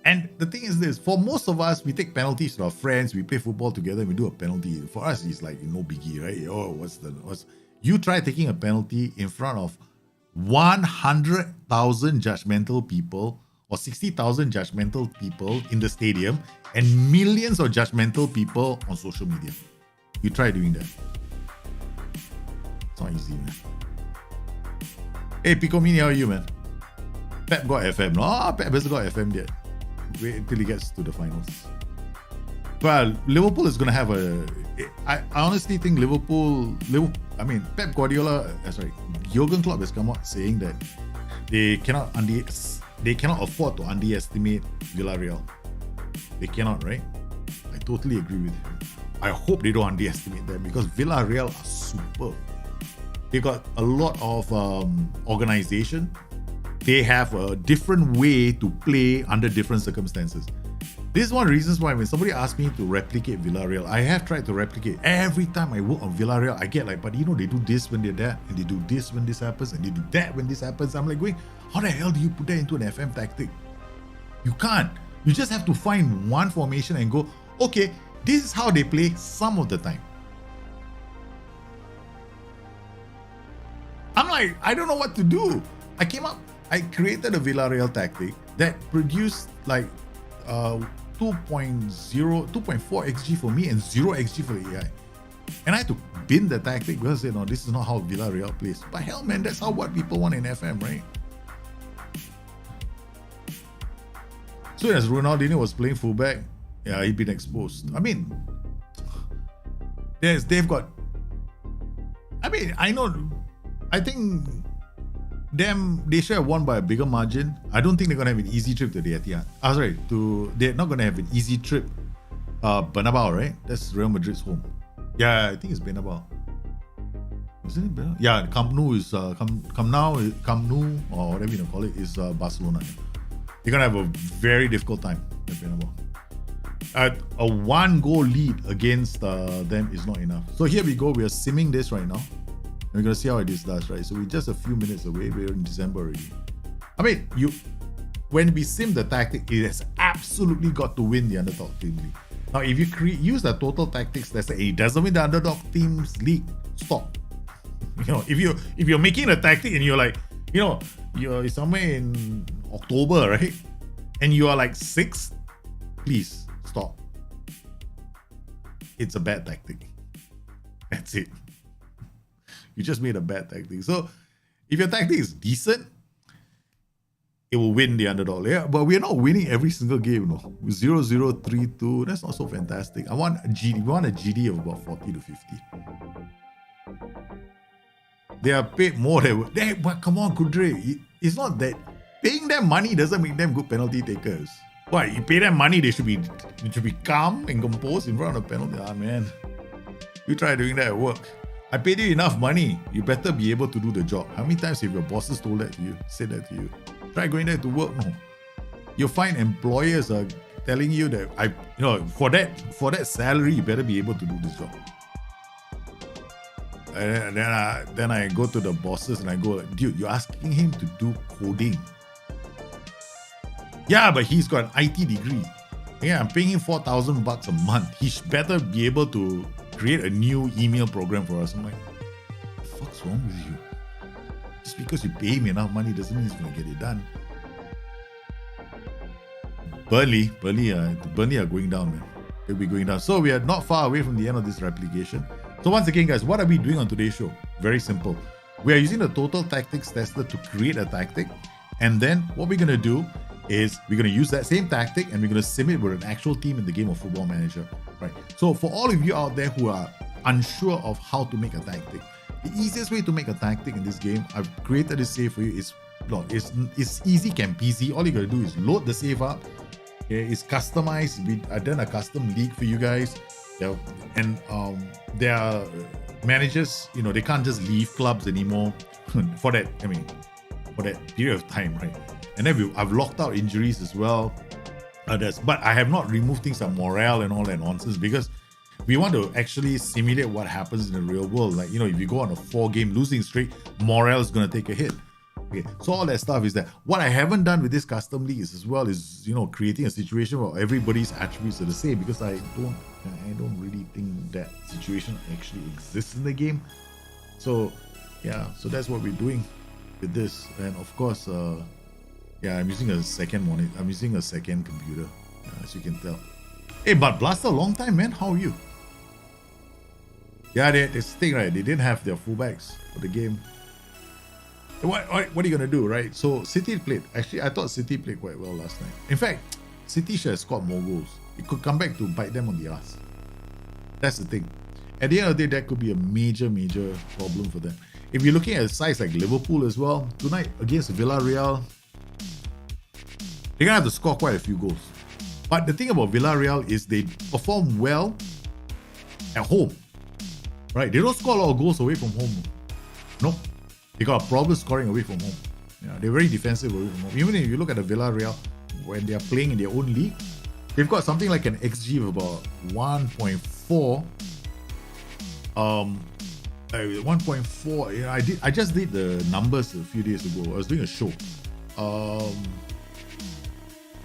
And the thing is this, for most of us, we take penalties to our friends, we play football together, we do a penalty. For us, it's like no biggie, right? Oh, you try taking a penalty in front of 100,000 judgmental people or 60,000 judgmental people in the stadium and millions of judgmental people on social media. You try doing that. It's not easy, man. Hey, Pico Mini, how are you, man? Pep got FM. No, Pep hasn't got FM yet. Wait until he gets to the finals. Well, Liverpool is going to have I honestly think Pep Guardiola, Jurgen Klopp has come out saying that they cannot afford to underestimate Villarreal. They cannot, right? I totally agree with him. I hope they don't underestimate them because Villarreal are superb. They got a lot of organization. They have a different way to play under different circumstances. This is one of the reasons why when somebody asks me to replicate Villarreal, I have tried to replicate. Every time I work on Villarreal, I get like, but they do this when they're that, and they do this when this happens, and they do that when this happens. I'm like going, how the hell do you put that into an FM tactic? You can't. You just have to find one formation and go, okay, this is how they play some of the time. I'm like, I don't know what to do. I created a Villarreal tactic that produced like 2.4 XG for me and 0 XG for the AI. And I had to bin the tactic because this is not how Villarreal plays. But hell, man, that's what people want in FM, right? So as Ronaldinho was playing fullback, yeah, he'd been exposed. I mean, I think they should have won by a bigger margin. I don't think they're going to have an easy trip to the Etihad. They're not going to have an easy trip. Bernabeu, right? That's Real Madrid's home. Yeah, I think it's Bernabeu. Isn't it Bernabeu? Yeah, Camp Nou is Camp Nou, or whatever you call it, is Barcelona. They're going to have a very difficult time at Bernabeu. A 1-goal lead against them is not enough. So here we go. We are simming this right now. We're going to see how it does, right? So we're just a few minutes away. We're in December already. I mean, when we sim the tactic, it has absolutely got to win the underdog team league. Now, if you use the total tactics, it doesn't win the underdog team's league. Stop. If you're making a tactic and you're like, you're somewhere in October, right? And you are like 6th, please stop. It's a bad tactic. That's it. You just made a bad tactic. So if your tactic is decent, it will win the underdog. Yeah, but we're not winning every single game, 0-0, 3-2. That's not so fantastic. We want a GD of about 40 to 50. They are paid more than... But come on, Kudre. It's not that... Paying them money doesn't make them good penalty takers. What? You pay them money, they should be calm and composed in front of the penalty. Ah, man. You try doing that at work. I paid you enough money. You better be able to do the job. How many times have your bosses said that to you? Try going there to work. No. You'll find employers are telling you that for that salary, you better be able to do this job. And then I go to the bosses and I go, dude, you're asking him to do coding. Yeah, but he's got an IT degree. Yeah, I'm paying him $4,000 a month. He better be able to create a new email program for us. I'm like, what the fuck's wrong with you? Just because you pay him enough money doesn't mean he's going to get it done. Burnley are going down, man. They'll be going down. So we are not far away from the end of this replication. So once again, guys, what are we doing on today's show? Very simple. We are using the total tactics tester to create a tactic. And then what we're going to do is we're going to use that same tactic and we're going to sim it with an actual team in the game of Football Manager. Right. So for all of you out there who are unsure of how to make a tactic, the easiest way to make a tactic in this game, I've created this save for you. It's easy, can peasy. All you got to do is load the save up. Okay, it's customized. I've done a custom league for you guys. And there are managers, they can't just leave clubs anymore for that period of time, right? And then I've locked out injuries as well. But I have not removed things like morale and all that nonsense because We want to actually simulate what happens in the real world. Like, you know, if you go on a 4-game losing streak, morale is going to take a hit. Okay, so all that stuff is that what I haven't done with this custom leagues as well is, you know, creating a situation where everybody's attributes are the same, because I don't really think that situation actually exists in the game. So yeah, so that's what we're doing with this. And of course, yeah, I'm using a second monitor. I'm using a second computer, as you can tell. Hey, but Blaster, long time, man. How are you? Yeah, they stink, right? They didn't have their fullbacks for the game. What are you gonna do, right? So City played. Actually, I thought City played quite well last night. In fact, City should have scored more goals. It could come back to bite them on the ass. That's the thing. At the end of the day, that could be a major problem for them. If you're looking at a size like Liverpool as well, tonight against Villarreal, they're gonna have to score quite a few goals. But the thing about Villarreal is they perform well at home, right? They don't score a lot of goals away from home. No. They got a problem scoring away from home. Yeah, they're very defensive away from home. Even if you look at the Villarreal, when they're playing in their own league, they've got something like an XG of about 1.4. 1.4. Yeah, I just did the numbers a few days ago. I was doing a show.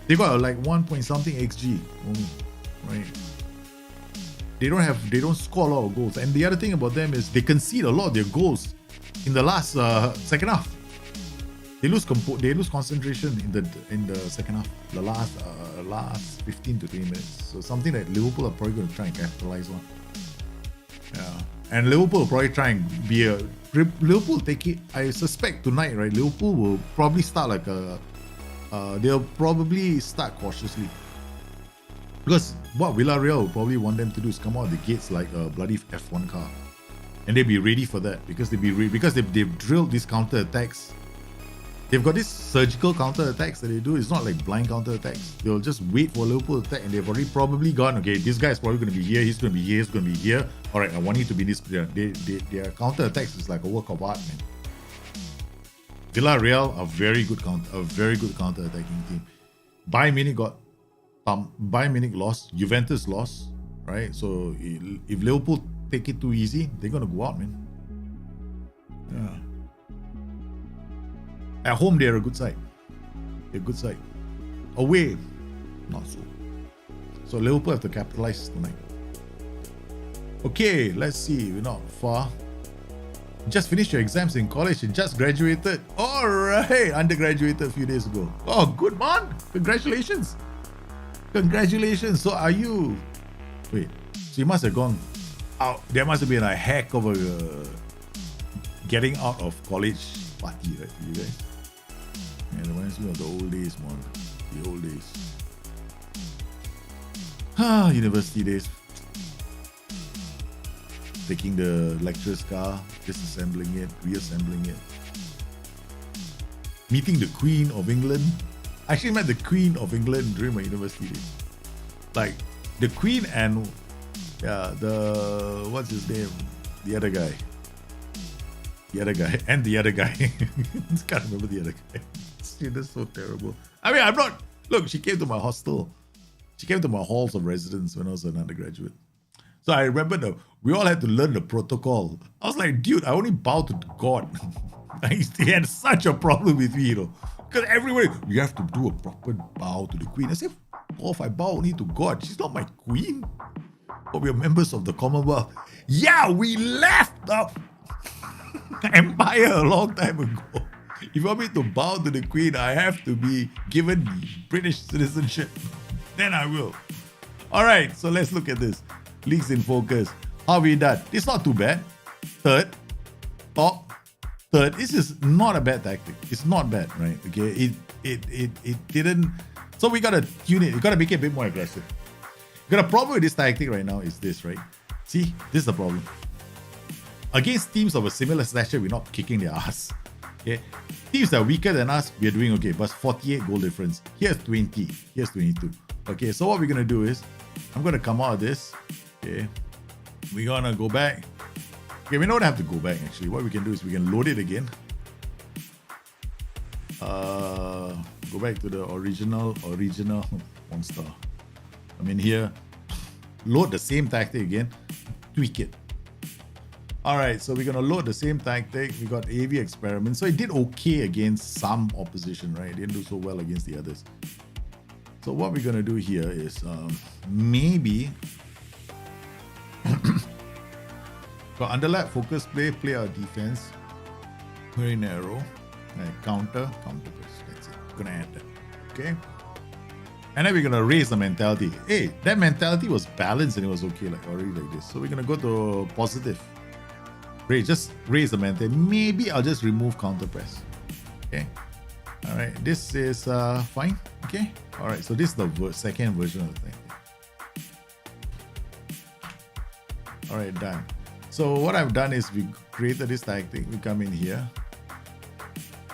They got like 1 point something XG only, right? They don't score a lot of goals. And the other thing about them is they concede a lot of their goals in the last second half. They lose concentration in the second half, the last 15 to 20 minutes. So something that Liverpool are probably going to try and capitalize on. Yeah, and Liverpool will probably try and be a Liverpool take it. I suspect tonight, right? Liverpool will probably start like a. They'll probably start cautiously, because what Villarreal will probably want them to do is come out of the gates like a bloody F1 car. And they'll be ready for that, because they've drilled these counter attacks. They've got these surgical counter attacks that they do. It's not like blind counter attacks. They'll just wait for Liverpool to attack, and they've already probably gone, okay, this guy's probably going to be here, he's going to be here, he's going to be here. All right, I want you to be this player. Their counter attacks is like a work of art, man. Villarreal are very good counter attacking team. Bayern Munich lost, Juventus lost, right? So if Liverpool take it too easy, they're gonna go out, man. Yeah. At home, they're a good side. They're a good side. Away, not so. So Liverpool have to capitalize tonight. Okay, let's see. We're not far. Just finished your exams in college and just graduated. All right, undergraduated a few days ago. Oh, good man. Congratulations. Congratulations. So are you... Wait, so you must have gone out. There must have been a heck of a getting out of college party, right, for you guys? Yeah, it reminds me of the old days, man. The old days. University days. Taking the lecturer's car, disassembling it, reassembling it. Meeting the Queen of England. I actually met the Queen of England during my university days. Like, the Queen and, what's his name? The other guy. And the other guy. I can't remember the other guy. That's so terrible. I mean, look, she came to my hostel. She came to my halls of residence when I was an undergraduate. So I remember we all had to learn the protocol. I was like, dude, I only bow to God. He had such a problem with me, because everywhere, you have to do a proper bow to the Queen. I said, if I bow only to God, she's not my Queen. But we're members of the Commonwealth. Yeah, we left the empire a long time ago. If you want me to bow to the Queen, I have to be given British citizenship. Then I will. All right, so let's look at this. Leagues in focus. How we done? It's not too bad. Third. This is not a bad tactic. It's not bad, right? Okay. It didn't. So we gotta tune it. We gotta make it a bit more aggressive. We got a problem with this tactic right now is this, right? See, this is the problem. Against teams of a similar stature, we're not kicking their ass. Okay. Teams that are weaker than us, we're doing okay. But 48 goal difference. Here's 20. Here's 22. Okay. So what we're gonna do is, I'm gonna come out of this. Okay, we're gonna go back. Okay, we don't have to go back actually. What we can do is we can load it again. Go back to the original 1 star. I mean here, load the same tactic again, tweak it. All right, so we're gonna load the same tactic. We got AV experiment. So it did okay against some opposition, right? It didn't do so well against the others. So what we're gonna do here is maybe got underlap, focus play our defense. Very narrow. Counter press. That's it. We're gonna add that. Okay. And then we're gonna raise the mentality. Hey, that mentality was balanced and it was okay, like already like this. So we're gonna go to positive. Just raise the mentality. Maybe I'll just remove counter press. Okay. All right. This is fine. Okay. All right. So this is the second version of the thing. All right, done. So what I've done is we created this tactic. We come in here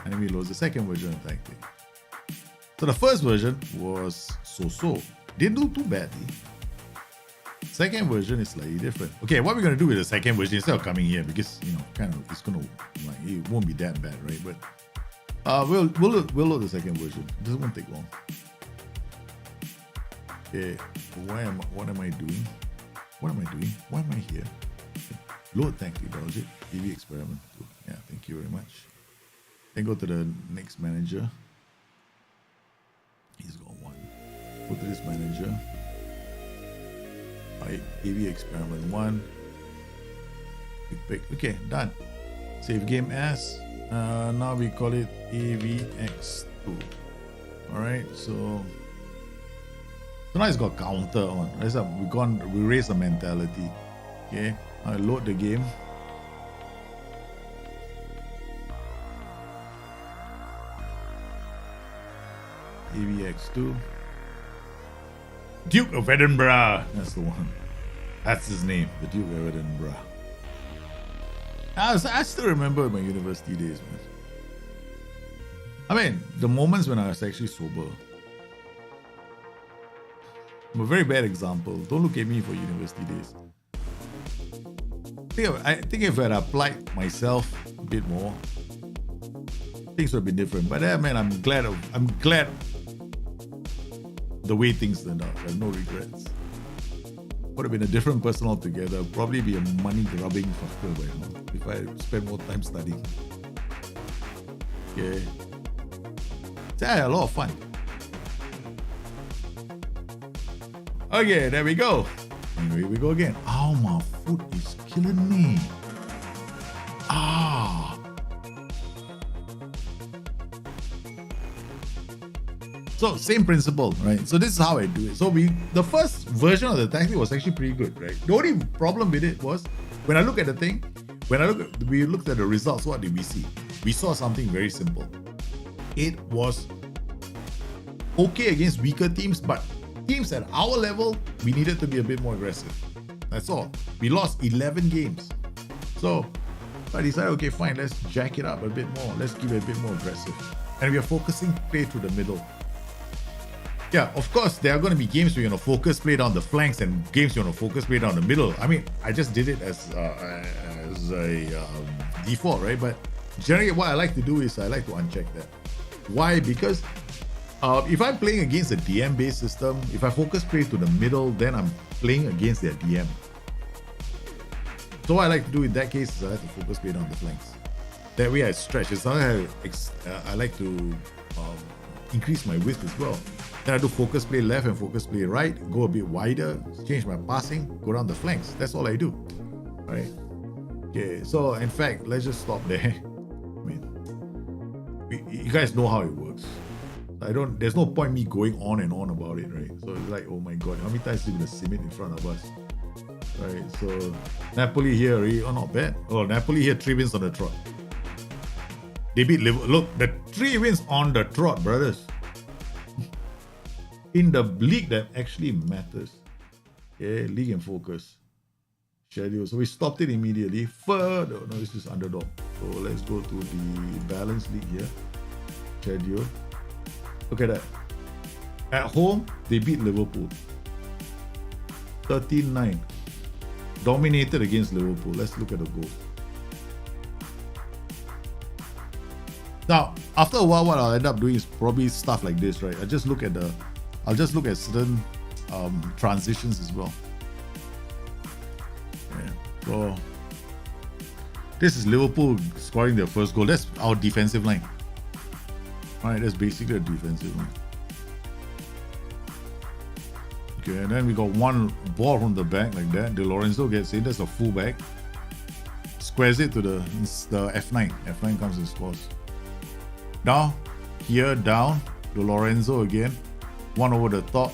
and then we load the second version of the tactic. So the first version was so-so. Didn't do too badly. Second version is slightly different. Okay, what we're gonna do with the second version instead of coming here, because kind of it's gonna like it won't be that bad, right? But we'll load the second version. This won't take long. Okay, what am I doing? Why am I here? Load tactic, that was it. AV experiment. Yeah, thank you very much. Then go to the next manager. He's got one. Go to this manager. Right, AV experiment 1. Pick. Okay, done. Save game as. Now we call it AVX2. Alright, so now it's got counter on. We raise the mentality. Okay, I load the game. AVX2. Duke of Edinburgh. That's the one. That's his name, the Duke of Edinburgh. I still remember my university days, man. I mean, the moments when I was actually sober. I'm a very bad example. Don't look at me for university days. I think if I had applied myself a bit more, things would have been different. But man, I'm glad the way things turned out. I have no regrets. Would have been a different person altogether. Probably be a money grubbing fucker by now if I spent more time studying. Okay. Yeah, a lot of fun. Okay, there we go. And here we go again. Oh, my foot is killing me. So same principle, right? So this is how I do it. So the first version of the tactic was actually pretty good, right? The only problem with it was when I look at the thing, we looked at the results, what did we see? We saw something very simple. It was okay against weaker teams, but teams at our level, we needed to be a bit more aggressive. That's all. We lost 11 games. So I decided, okay, fine, let's jack it up a bit more. Let's give it a bit more aggressive. And we are focusing play through the middle. Yeah, of course, there are going to be games where you're going to focus play down the flanks and games you're going to focus play down the middle. I mean, I just did it as a default, right? But generally, what I like to do is I like to uncheck that. Why? Because if I'm playing against a DM-based system, if I focus play to the middle, then I'm playing against their DM. So what I like to do in that case is I like to focus play down the flanks. That way I stretch. It's not I like to increase my width as well. Then I do focus play left and focus play right, go a bit wider, change my passing, go down the flanks. That's all I do. All right. Okay, so in fact, let's just stop there. I mean, you guys know how it works. There's no point me going on and on about it, right? So it's like, oh my god, how many times are you gonna sim it in front of us? Right, so Napoli here already, not bad. Oh, Napoli here 3 wins on the trot. They beat Liverpool. Look, the 3 wins on the trot, brothers. In the league that actually matters. Okay, league and focus. Schedule. So we stopped it immediately. Further, no, this is underdog. So let's go to the balanced league here. Schedule. Look at that. At home, they beat Liverpool. 13-9. Dominated against Liverpool. Let's look at the goal. Now, after a while, what I'll end up doing is probably stuff like this, right? I'll just look at certain transitions as well. So this is Liverpool scoring their first goal. That's our defensive line. All right, that's basically a defensive line. Okay, and then we got one ball from the back like that. De Lorenzo gets in. That's a fullback. Squares it to the F9. F9 comes and scores. Now, here down. De Lorenzo again. One over the top.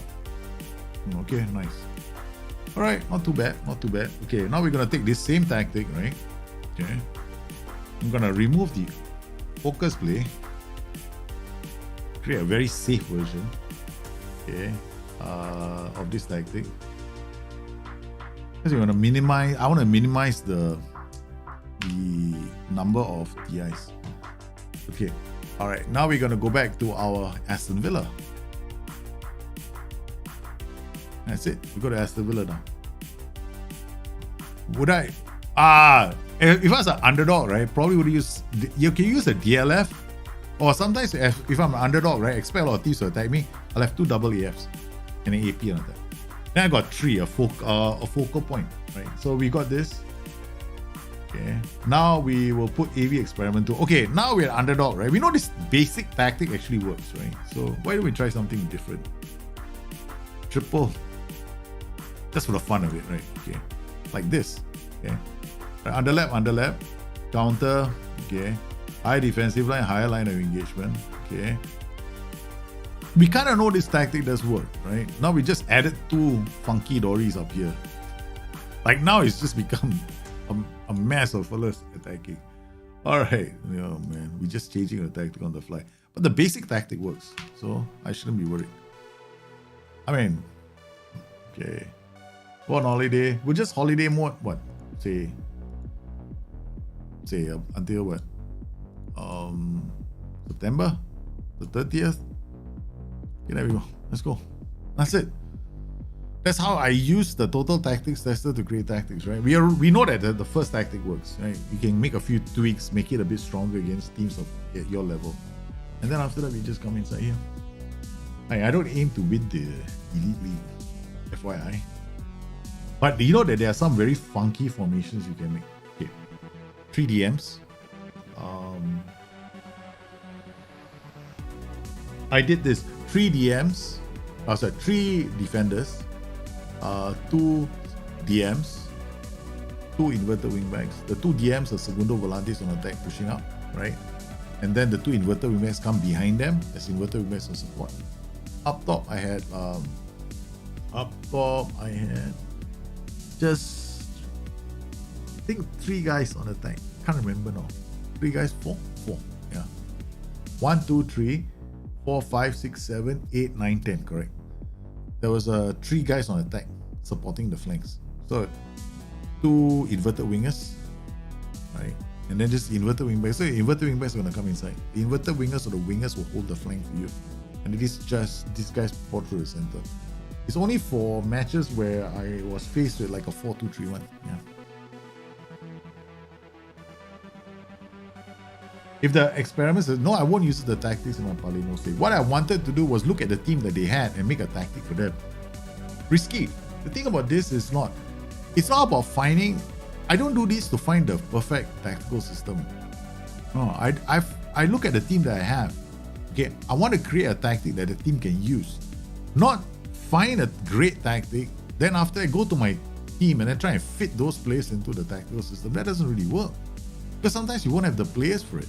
Okay, nice. All right, not too bad. Not too bad. Okay, now we're going to take this same tactic, right? Okay. I'm going to remove the focus play. Create a very safe version. Okay. Of this tactic. Because we want to minimize. I want to minimize the number of TIs. Okay. All right. Now we're gonna go back to our Aston Villa. That's it. We go to Aston Villa now. Would I? If I was an underdog, right? Probably would use. You can use a DLF, or sometimes if I'm an underdog, right? Expect a lot of teams to attack me. I'll have 2 double AFs. And an AP on that. Then I got 3, a focal point, right? So we got this. Okay. Now we will put AV experimental. Okay, now we're underdog, right? We know this basic tactic actually works, right? So why don't we try something different? Triple. Just for the fun of it, right? Okay. Like this. Okay. Right, underlap. Counter. Okay. High defensive line, higher line of engagement. Okay. We kind of know this tactic does work, right? Now we just added 2 funky dories up here. Like now it's just become a mess of fellas attacking. All right, oh man, we're just changing the tactic on the fly. But the basic tactic works, so I shouldn't be worried. I mean, okay. Go on holiday. We'll just holiday mode, what? Say until what? September the 30th. Okay, there we go. Let's go. That's it. That's how I use the total tactics tester to create tactics, right? We know that the first tactic works, right? You can make a few tweaks, make it a bit stronger against teams of at your level. And then after that, we just come inside here. I don't aim to win the Elite League, FYI. But you know that there are some very funky formations you can make. Okay. 3 DMs. I did this. 3 DMs, 3 defenders, 2 DMs, 2 inverted wingbacks. The 2 DMs are Segundo Volantes on attack pushing up, right? And then the 2 inverted wingbacks come behind them as inverted wingbacks on support. Up top, I had just I think 3 guys on attack. Can't remember now. 3 guys, 4, yeah. 1, 2, 3. 4, 5, 6, 7, 8, 9, 10, correct. There was 3 guys on attack supporting the flanks. So 2 inverted wingers, right? And then just inverted wingbacks. So inverted wingbacks are going to come inside. The inverted wingers or the wingers will hold the flank for you. And it is just these guys pour through the center. It's only for matches where I was faced with like a 4-2-3-1. Yeah. If the experiment says, no, I won't use the tactics in my Palemo save. What I wanted to do was look at the team that they had and make a tactic for them. Risky. The thing about this is it's not about finding, I don't do this to find the perfect tactical system. No, I look at the team that I have. Okay, I want to create a tactic that the team can use. Not find a great tactic, then after I go to my team and then try and fit those players into the tactical system. That doesn't really work. Because sometimes you won't have the players for it.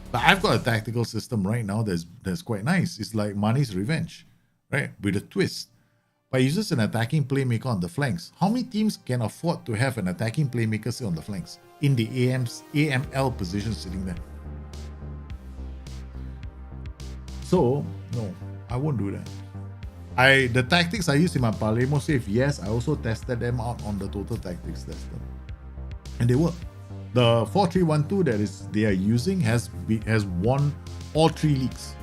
But I've got a tactical system right now that's quite nice. It's like Mane's Revenge, right? With a twist. But it uses an attacking playmaker on the flanks. How many teams can afford to have an attacking playmaker sit on the flanks in the AML position sitting there? So, no, I won't do that. The tactics I use in my Palemo save, yes, I also tested them out on the total tactics tester. And they work. The 4-3-1-2 that they are using has won all 3 leagues.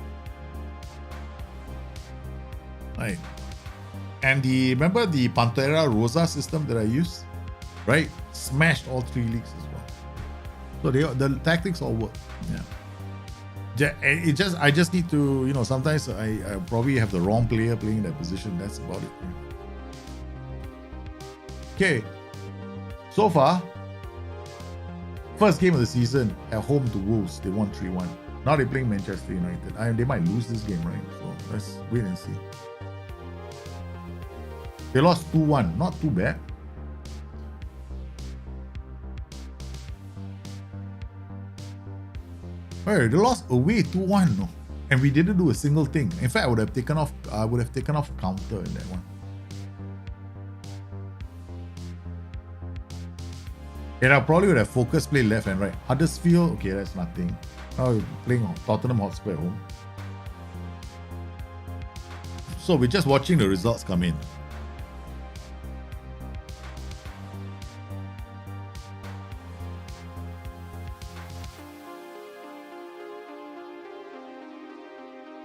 Right. And remember the Pantera Rosa system that I used? Right? Smashed all 3 leagues as well. So the tactics all work. Yeah. I just need to, sometimes I probably have the wrong player playing that position. That's about it. Okay. So far, first game of the season at home to Wolves, they won 3-1. Now they're playing Manchester United. They might lose this game, right? So let's wait and see. They lost 2-1, not too bad. Hey, they lost away 2-1, no? And we didn't do a single thing. In fact, I would have taken off counter in that one. And I probably would have focused play left and right. Huddersfield, okay, that's nothing. Now we're playing Tottenham Hotspur at home. So we're just watching the results come in.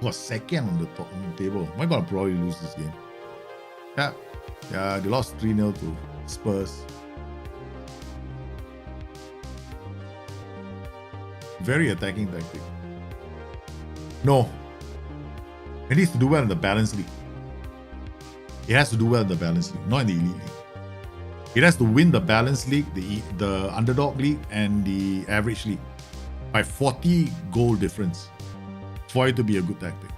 Got second on the top table. Am I gonna probably lose this game? Yeah, they lost 3-0 to Spurs. Very attacking tactic. No. It needs to do well in the Balance League. It has to do well in the Balance League, not in the Elite League. It has to win the Balance League, the Underdog League, and the Average League by 40 goal difference for it to be a good tactic.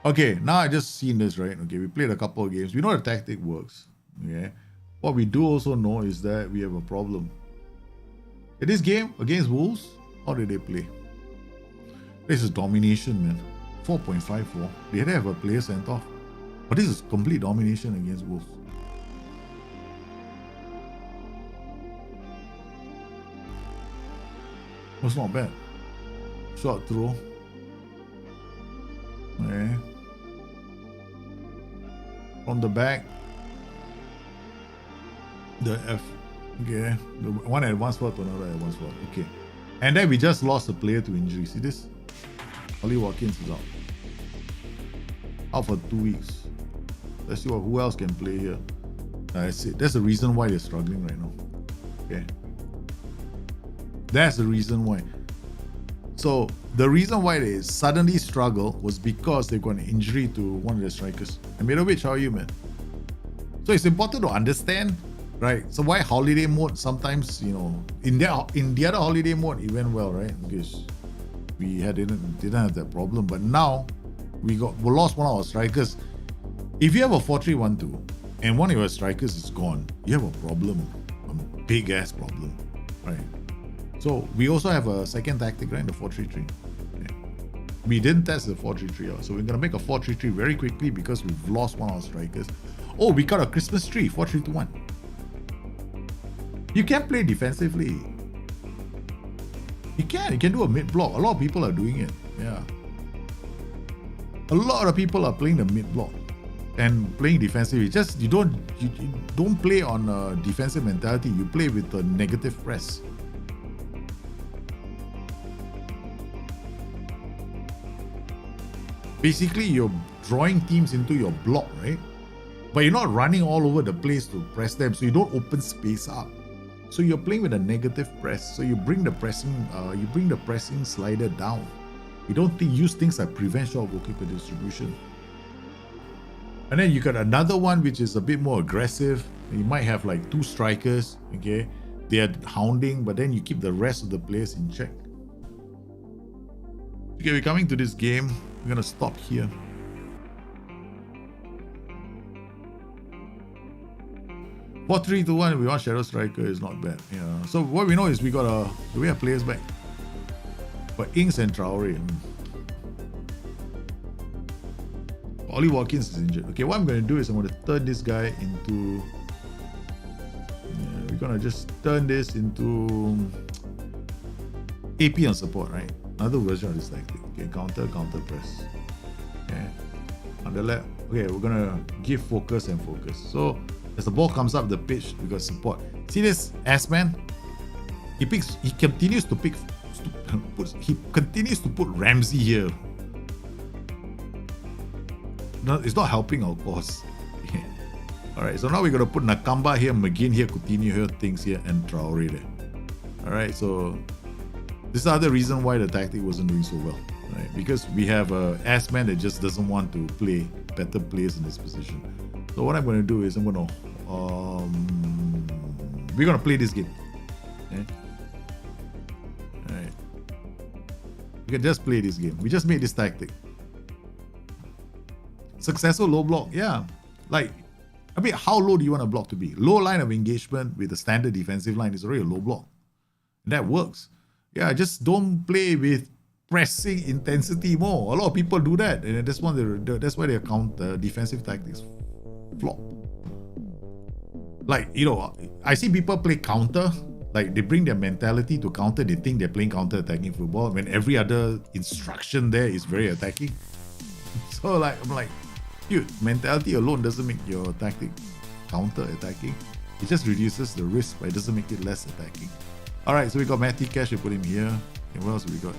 Okay, now I just seen this, right? Okay, we played a couple of games. We know the tactic works. Okay. What we do also know is that we have a problem. In this game against Wolves, how did they play? This is domination, man. 4.54. They had to have a player sent off. But this is complete domination against Wolves. That's not bad. Short throw. Okay. From the back. The F. Okay. The one at one spot to another at one spot. Okay. And then we just lost a player to injury. See this? Ollie Watkins is out. Out for 2 weeks. Let's see who else can play here. That's it. That's the reason why they're struggling right now. Okay. That's the reason why. So the reason why they suddenly struggle was because they got an injury to one of their strikers. And Mirovic, how are you, man? So it's important to understand, right? So why holiday mode sometimes, you know, in the other holiday mode it went well, right? Because we didn't have that problem. But now we lost one of our strikers. If you have a 4-3-1-2 and one of your strikers is gone, you have a problem, a big ass problem, right? So we also have a second tactic, right? The 4-3-3. Okay. We didn't test the 4-3-3 out, so we're gonna make a 4-3-3 very quickly because we've lost one of our strikers. Oh, we got a Christmas tree, 4-3-2-1. You can play defensively. You can do a mid block. A lot of people are doing it. Yeah. A lot of people are playing the mid block and playing defensively. Just you don't play on a defensive mentality. You play with a negative press. Basically, you're drawing teams into your block, right? But you're not running all over the place to press them, so you don't open space up. So you're playing with a negative press. So you bring the pressing slider down. You don't use things like prevent shot goalkeeper distribution. And then you got another one which is a bit more aggressive. You might have like 2 strikers, okay? They are hounding, but then you keep the rest of the players in check. Okay, we're coming to this game. We're gonna stop here. For 3-1, we want Shadow Striker is not bad. Yeah. So what we know is do we have players back? But Ings and Traore. Ollie Watkins is injured. Okay, what I'm gonna do is I'm gonna turn this guy into. We're gonna just turn this into AP on support, right? Another version of this tactic. Okay, counter press. Okay. On the left. Okay, we're gonna give focus and focus. So as the ball comes up the pitch, we got support. See this S-man? He continues to put Ramsey here. No, it's not helping our cause. Okay. Alright, so now we're gonna put Nakamba here, McGinn here, Coutinho here, things here, and Traore there. Alright, so this is the other reason why the tactic wasn't doing so well, right? Because we have a S-man that just doesn't want to play better players in this position. So what I'm going to do is I'm going to we're gonna play this game. Okay? All right. We can just play this game. We just made this tactic. Successful low block, yeah. Like, I mean, how low do you want a block to be? Low line of engagement with a standard defensive line is already a low block. And that works. Yeah, just don't play with pressing intensity more. A lot of people do that, and that's why their counter defensive tactics flop. Like, you know, I see people play counter, like they bring their mentality to counter. They think they're playing counter-attacking football when every other instruction there is very attacking. So like, I'm like, dude, mentality alone doesn't make your tactic counter-attacking. It just reduces the risk, but it doesn't make it less attacking. Alright, so we got Matty Cash, we put him here. And what else we got?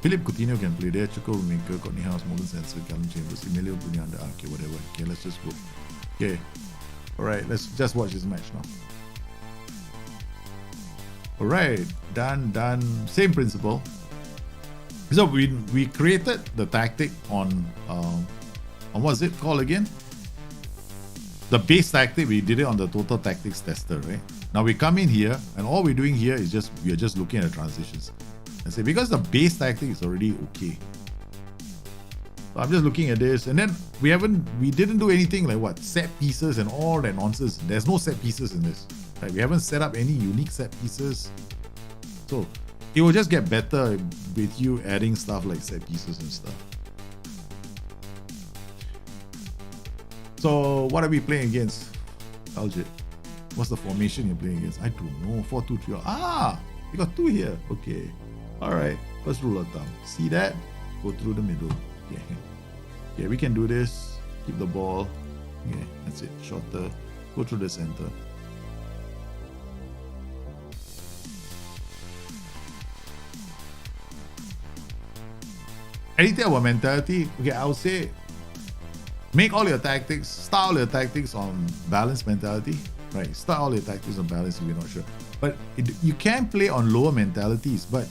Philip Coutinho can play there. Chuko Maker, Courtney House, Morgan Sensor, Callum Chambers, Emilio Bunyanda. Okay, whatever. Okay, let's just go. Okay. Alright, let's just watch this match now. Alright, done. Same principle. So we created the tactic on what's it called again? The base tactic, we did it on the total tactics tester, right? Now we come in here, and all we're doing here is we are just looking at the transitions. I say, because the base tactic is already okay. So I'm just looking at this, and then we didn't do anything like what, set pieces and all that nonsense. There's no set pieces in this. Right? We haven't set up any unique set pieces. So it will just get better with you adding stuff like set pieces and stuff. So what are we playing against? Aljit. What's the formation you're playing against? I don't know. 4-2-3. Ah, you got 2 here. Okay. Alright. First rule of thumb. See that? Go through the middle. Okay. Yeah, we can do this. Keep the ball. Okay, that's it. Shorter. Go through the center. Anything about mentality? Okay, I would say make all your tactics, start all your tactics on balanced mentality. Right, start all your tactics on balance if you're not sure. But you can play on lower mentalities, but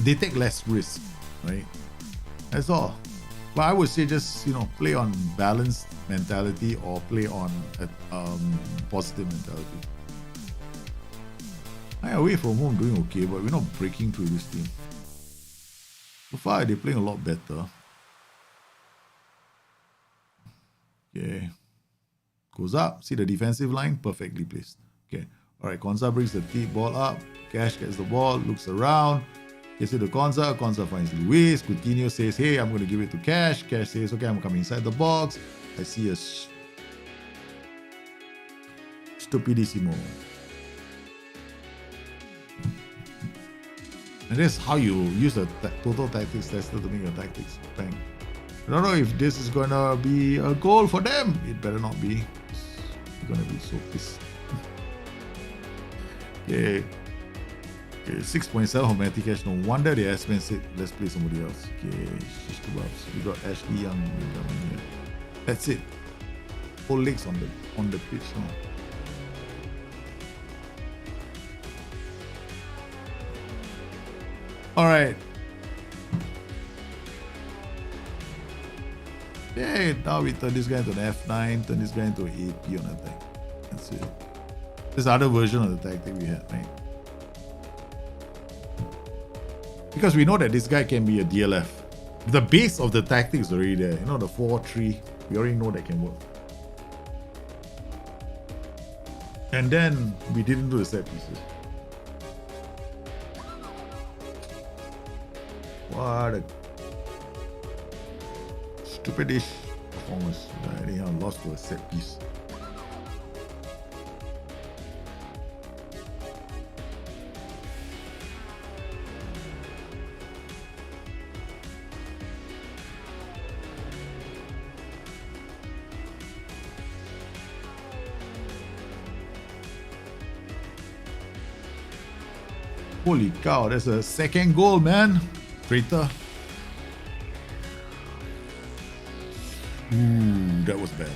they take less risk, right? That's all. But I would say just, play on balanced mentality or play on a positive mentality. Away from home doing okay, but we're not breaking through this team. So far, they're playing a lot better. Okay. Goes up. See the defensive line? Perfectly placed. Okay. Alright, Konza brings the deep ball up. Cash gets the ball, looks around. Gets it to Konza. Konza finds Luis. Coutinho says, hey, I'm going to give it to Cash. Cash says, okay, I'm coming inside the box. I see a stupidissimo. And that's how you use a total tactics tester to make your tactics bang. I don't know if this is gonna be a goal for them. It better not be. It's gonna be so pissed. Okay. 6.7 for Matty Cash. No wonder the S-Man said, let's play somebody else. Okay, shish kebabs. We got Ashley Young here. That's it. 4 legs on the pitch now. Alright. Yeah, now we turn this guy into an F9, turn this guy into an AP on attack. That's it. This other version of the tactic we had, right? Because we know that this guy can be a DLF. The base of the tactic is already there. The 4-3, we already know that can work. And then we didn't do the set pieces. What a stupidish performance. I anyhow lost to a set piece. Holy cow, that's a second goal, man. Traitor. Ooh, that was bad.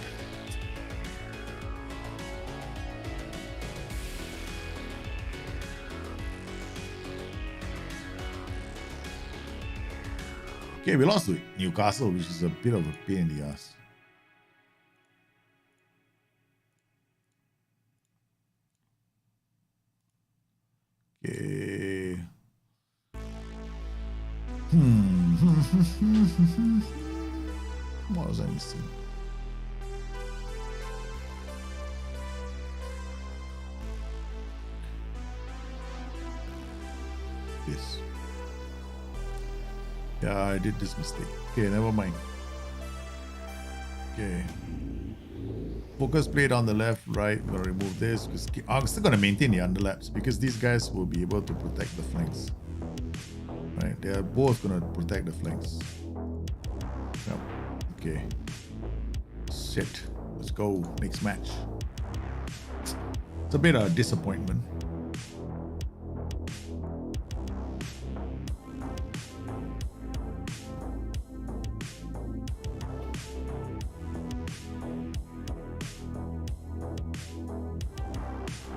Okay, we lost to Newcastle, which is a bit of a pain in the ass. Okay. What was I missing? This. Yeah, I did this mistake. Okay, never mind. Okay. Focus plate on the left, right. I'm gonna remove this because I'm still gonna maintain the underlaps because these guys will be able to protect the flanks. Right, they are both gonna protect the flanks. Yep. Okay. Shit. Let's go. Next match. It's a bit of a disappointment.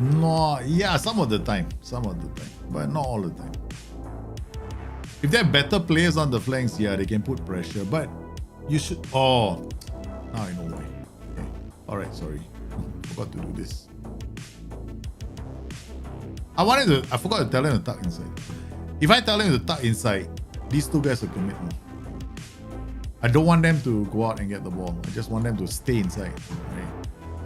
No, yeah, some of the time, but not all the time. If they're better players on the flanks, yeah, they can put pressure, but you should. Oh, now I know why. Okay. All right, sorry, forgot to do this. I forgot to tell them to tuck inside. If I tell them to tuck inside, these two guys will commit more. I don't want them to go out and get the ball. I just want them to stay inside. Right?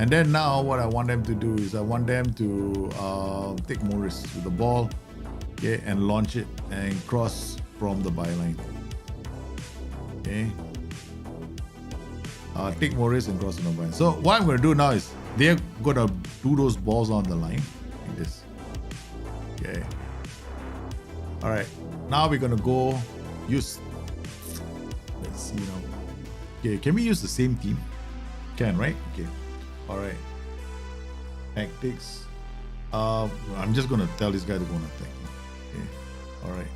And then now what I want them to do is I want them to take more risks with the ball, okay, and launch it and cross from the byline. Okay. Take more risks and cross on the byline. So what I'm going to do now is they're going to do those balls on the line like this. Okay. All right. Now we're going to go use. Let's see now. Okay. Can we use the same team? Can, right? Okay. All right. Tactics. I'm just gonna tell this guy to go and attack. Okay. All right.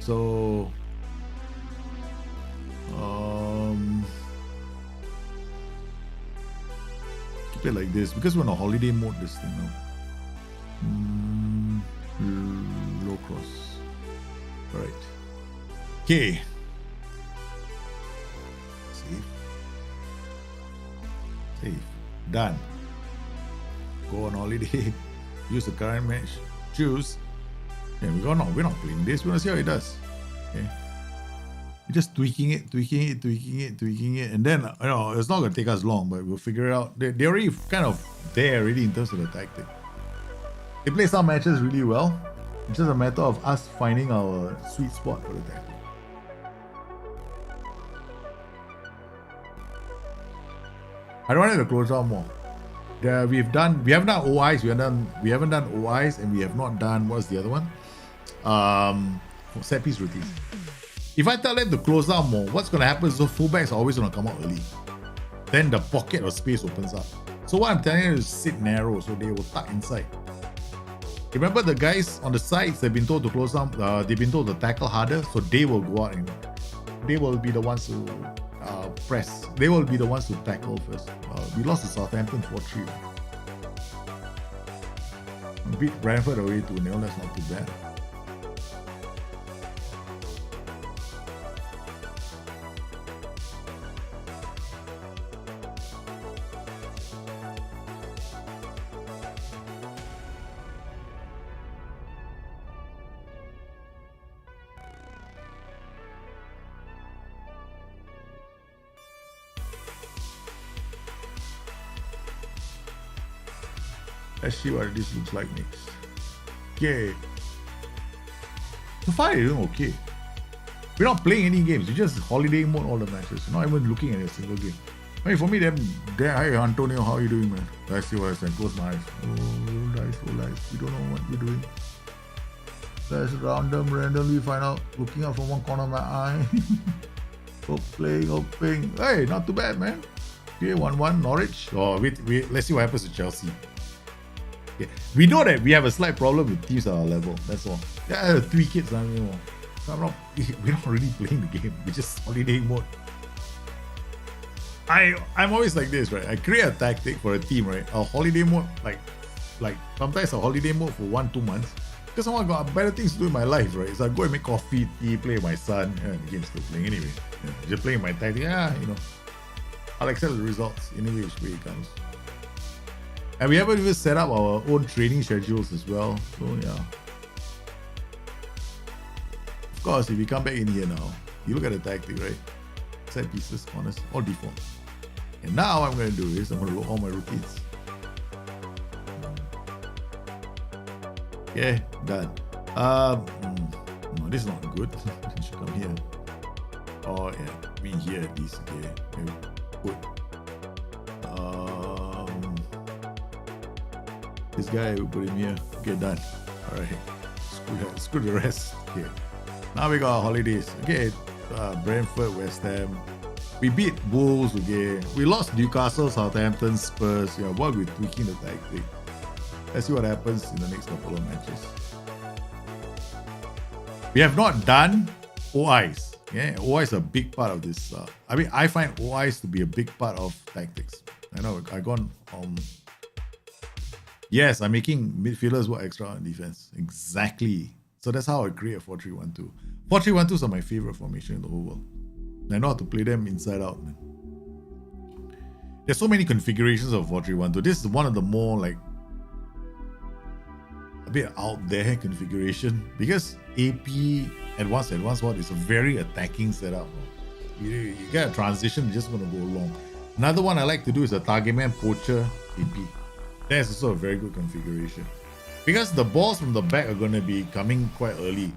So, keep it like this because we're on a holiday mode. This thing now. Low cross. All right. Okay. Save. Done. Go on holiday. Use the current match. Choose. Yeah, we're not playing this. We're gonna see how it does. Okay. We're just tweaking it, and then it's not gonna take us long, but we'll figure it out. They're already kind of there already in terms of the tactic. They play some matches really well. It's just a matter of us finding our sweet spot for the tactic. I don't want to close down more. We haven't done OIs, we haven't done OIs, and we have not done, what's the other one? For set piece routines. If I tell them to close down more, what's gonna happen is the fullbacks are always gonna come out early. Then the pocket of space opens up. So what I'm telling you is sit narrow so they will tuck inside. Remember the guys on the sides, they've been told to close down, they've been told to tackle harder, so they will go out and they will be the ones who press. They will be the ones to tackle first. We lost to Southampton 4-3. Beat Brentford away 2-0. That's not too bad. Let's see what this looks like next. Okay. So far, you're doing okay. We're not playing any games. We're just holiday mode all the matches. We're not even looking at a single game. I mean, for me, hey, Antonio, how are you doing, man? Let's see what I said. Close my eyes. Oh, nice. We don't know what we're doing. Let's randomly find out. Looking out from one corner of my eye. Hoping. Hey, not too bad, man. Okay, 1-1, Norwich. Oh, wait. Let's see what happens to Chelsea. Yeah. We know that we have a slight problem with teams at our level. That's all. Yeah, 3 kids. We're not really playing the game. We're just holiday mode. I'm always like this, right? I create a tactic for a team, right? A holiday mode, like sometimes a holiday mode for 1-2 months. Because I've got better things to do in my life, right? So I go and make coffee, tea, play with my son. The game's still playing anyway. Just playing my tactic. I'll accept the results anyway which way it comes. And we haven't even set up our own training schedules as well. So yeah. course, if you come back in here now, you look at the tactic, right? Set pieces, corners, all default. And now what I'm going to do is I'm going to load all my routines. Okay, done. No, this is not good. It should come here. Oh yeah, be here at least. Okay, put this guy, we put him here. Okay, done. All right, screw the rest. Okay, now we got our holidays. Okay, Brentford, West Ham. We beat Wolves. Okay, we lost Newcastle, Southampton, Spurs. Yeah, while we're tweaking the tactic. Let's see what happens in the next couple of matches. We have not done OIs. Yeah, OI is a big part of this. I mean, I find OIs to be a big part of tactics. I know I gone. Yes, I'm making midfielders work extra on defense. Exactly. So that's how I create a 4-3-1-2. 4-3-1-2s are my favorite formation in the whole world. I know how to play them inside out, man. There's so many configurations of 4-3-1-2. This is one of the more like a bit out there configuration because AP advanced mode is a very attacking setup. You get a transition, you're just going to go along. Another one I like to do is a target man poacher AP. That's also a very good configuration because the balls from the back are going to be coming quite early.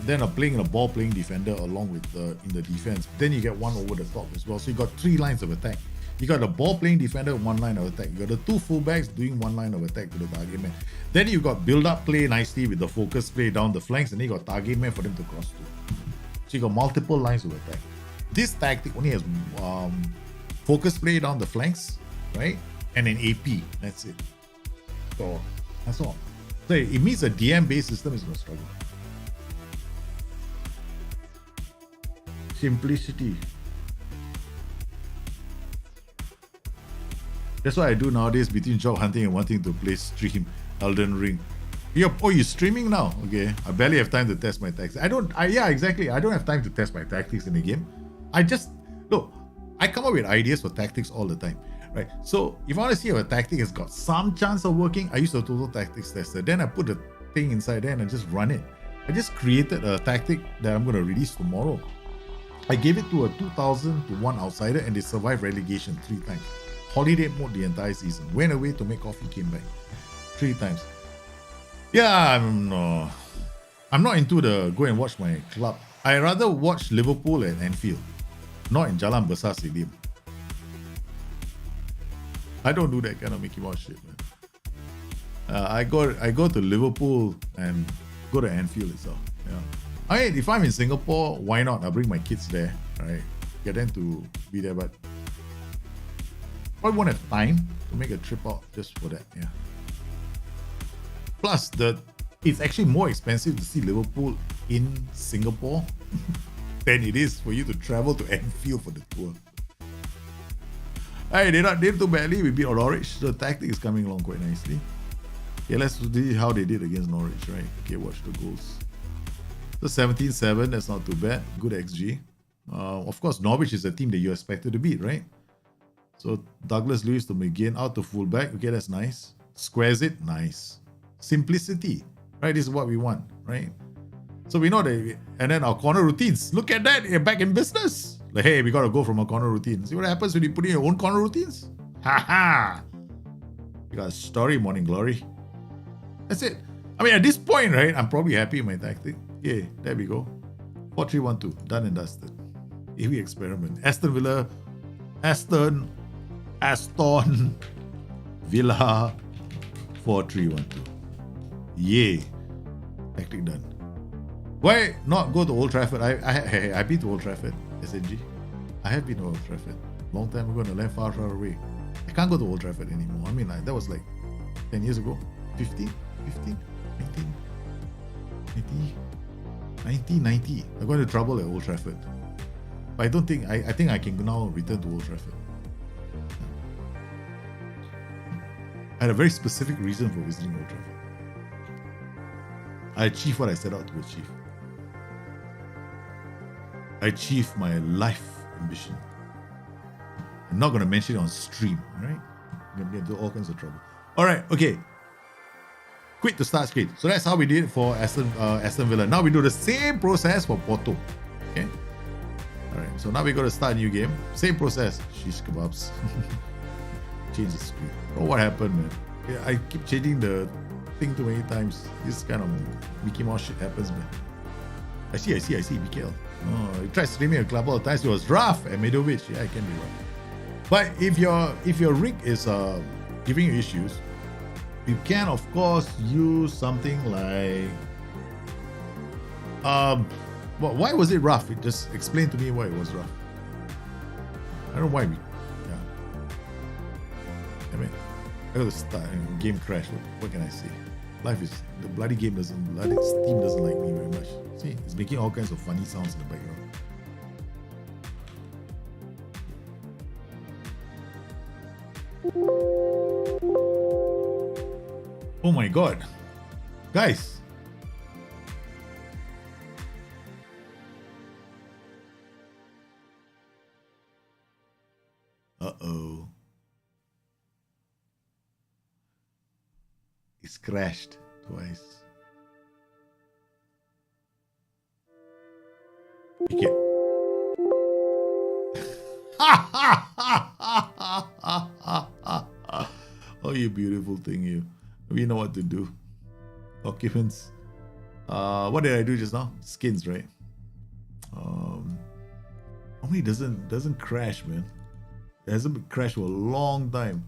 Then playing a ball playing defender along with in the defense. Then you get one over the top as well. So you got 3 lines of attack. You got the ball playing defender, 1 line of attack. You got the 2 fullbacks doing 1 line of attack to the target man. Then you got build up play nicely with the focus play down the flanks, and then you got target man for them to cross to. So you got multiple lines of attack. This tactic only has focus play down the flanks, right? And an AP. That's it. So that's all. So it means a DM based system is going to struggle. Simplicity. That's what I do nowadays between job hunting and wanting to play stream Elden Ring. You're streaming now? Okay. I barely have time to test my tactics. Yeah, exactly. I don't have time to test my tactics in the game. I come up with ideas for tactics all the time, right? So if I want to see if a tactic has got some chance of working, I use a total tactics tester. Then I put the thing inside there and I just run it. I just created a tactic that I'm going to release tomorrow. I gave it to a 2000 to 1 outsider and they survived relegation 3 times. Holiday mode the entire season. Went away to make coffee, came back 3 times. Yeah, I'm not into the go and watch my club. I rather watch Liverpool at Anfield, not in Jalan Besar Stadium. I don't do that kind of Mickey Mouse shit, man. I go to Liverpool and go to Anfield itself. Yeah. If I'm in Singapore, why not? I'll bring my kids there, right? Get them to be there, but I won't have time to make a trip out just for that. Yeah. Plus, it's actually more expensive to see Liverpool in Singapore than it is for you to travel to Anfield for the tour. Hey, they not did too badly. We beat Norwich. The tactic is coming along quite nicely. Okay, let's see how they did against Norwich, right? Okay, watch the goals. So 17-7, that's not too bad. Good XG. Of course, Norwich is a team that you expected to beat, right? So Douglas Luiz to McGinn, out to fullback. Okay, that's nice. Squares it, nice. Simplicity, right? This is what we want, right? So we know that, and then our corner routines. Look at that, you're back in business. Like, hey, we gotta go from a corner routine. See what happens when you put in your own corner routines? Ha! You got a story, Morning Glory. That's it. I mean, at this point, right, I'm probably happy with my tactic. Yeah, there we go. 4-3-1-2, done and dusted. AV experiment. Aston Villa 4-3-1-2. Yay. Tactic done. Why not go to Old Trafford? I've been to Old Trafford, SNG. I have been to Old Trafford. Long time ago, and I left far away. I can't go to Old Trafford anymore. I mean, that was like 10 years ago. 15, 1990. I got into trouble at Old Trafford. But I think I can now return to Old Trafford. I had a very specific reason for visiting Old Trafford. I achieved what I set out to achieve. I achieved my life ambition. I'm not going to mention it on stream, right? I'm going to get into all kinds of trouble. All right, okay. quit to start screen. So that's how we did it for Aston Villa. Now we do the same process for Porto. Okay. All right. So now we got to start a new game. Same process. Shish kebabs. Change the screen. Oh, what happened, man? Yeah, I keep changing the thing too many times. This kind of Mickey Mouse shit happens, man. I see, BKL. Oh, you tried streaming a couple of times. It was rough at Middlewich. Yeah, it can be rough. But if your rig is giving you issues, you can of course use something like why was it rough? It just explain to me why it was rough. I don't know why I mean, I gotta start. Game crash. What can I say? Life is the bloody game Steam doesn't like me very much. See, it's making all kinds of funny sounds in the background. Oh my god, guys! Uh-oh. It's crashed twice. Okay. Oh, you beautiful thing, you. We know what to do. Occupants. What did I do just now? Skins, right? Normally doesn't crash, man. It hasn't been crashed for a long time.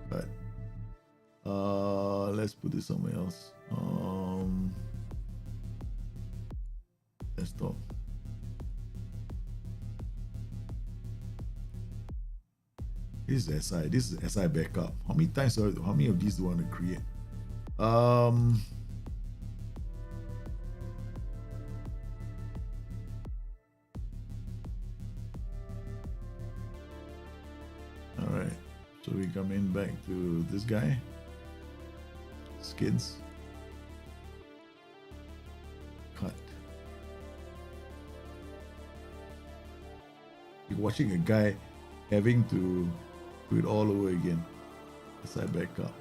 But let's put this somewhere else. Desktop. This is SI. This is SI backup. How many of these do I want to create? All right. So we come in back to this guy. Skins. Cut. You're watching a guy having to do it all over again. SI backup.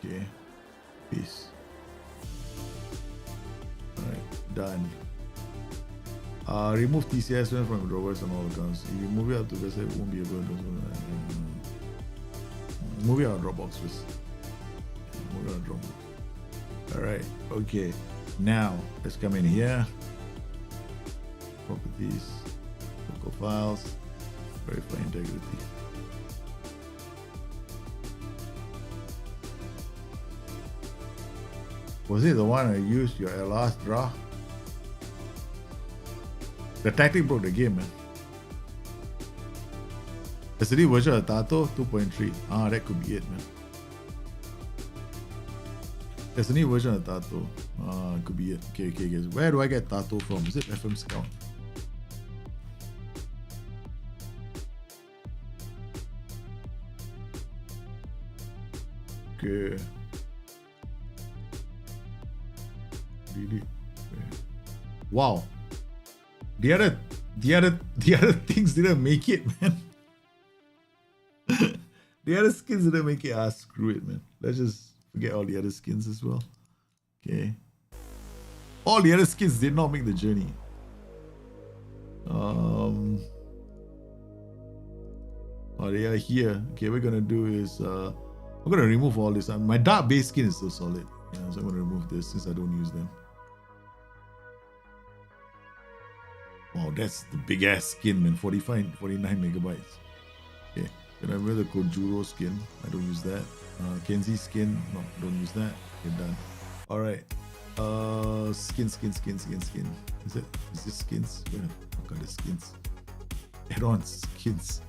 Okay. Peace. Alright, done. Remove TCS from drawers and all accounts. If you move it out to this, it won't be able to move it out of Dropbox first. Move it out of Dropbox. Alright, okay. Now let's come in here. Properties, local files, verify integrity. Was it the one I used your last draft? The tactic broke the game, man. There's a new version of Tato 2.3. Ah, that could be it, man. There's a new version of Tato. Ah, it could be it. Okay, guys. Where do I get Tato from? Is it FM Scout? Okay. Really? Wow. The other things didn't make it, man. The other skins didn't make it. Ah, screw it, man. Let's just forget all the other skins as well. Okay. All the other skins did not make the journey. Oh, they are here. Okay, we're gonna do is I'm gonna remove all this. My dark base skin is so solid. Yeah, so I'm gonna remove this since I don't use them. Wow, that's the big ass skin, man. 49 megabytes. Okay, then I remove the Kojuro skin. I don't use that. Kenzie skin. No, don't use that. Okay, done. All right. Skin. Is this skins? Where the fuck are the skins? Add-on skins.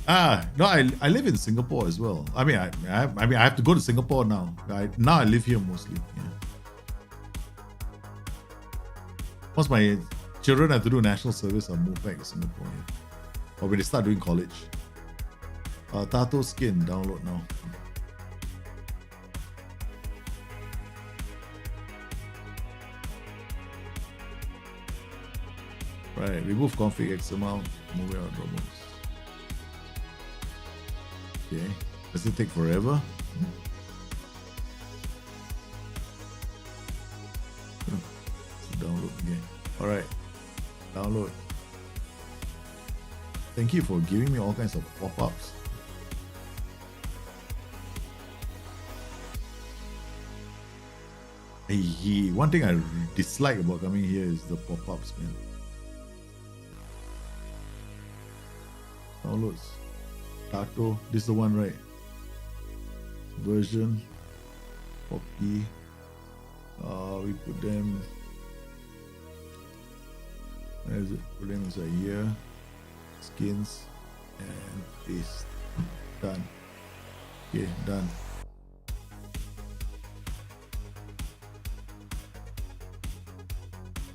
No, I live in Singapore as well. I mean, I have to go to Singapore now. Now I live here mostly. Yeah. Once my children have to do national service, I'll move back to Singapore. Yeah. Or when they start doing college. Tato skin, download now. Right, remove config XML, move it out Dropbox. Okay. Does it take forever? Download again. Alright. Download. Thank you for giving me all kinds of pop-ups. One thing I dislike about coming here is the pop-ups, man. Downloads. Tato. This is the one, right? Version. Copy. We put them. Where is it? Put them inside here. Skins. And paste. Done. Okay, done.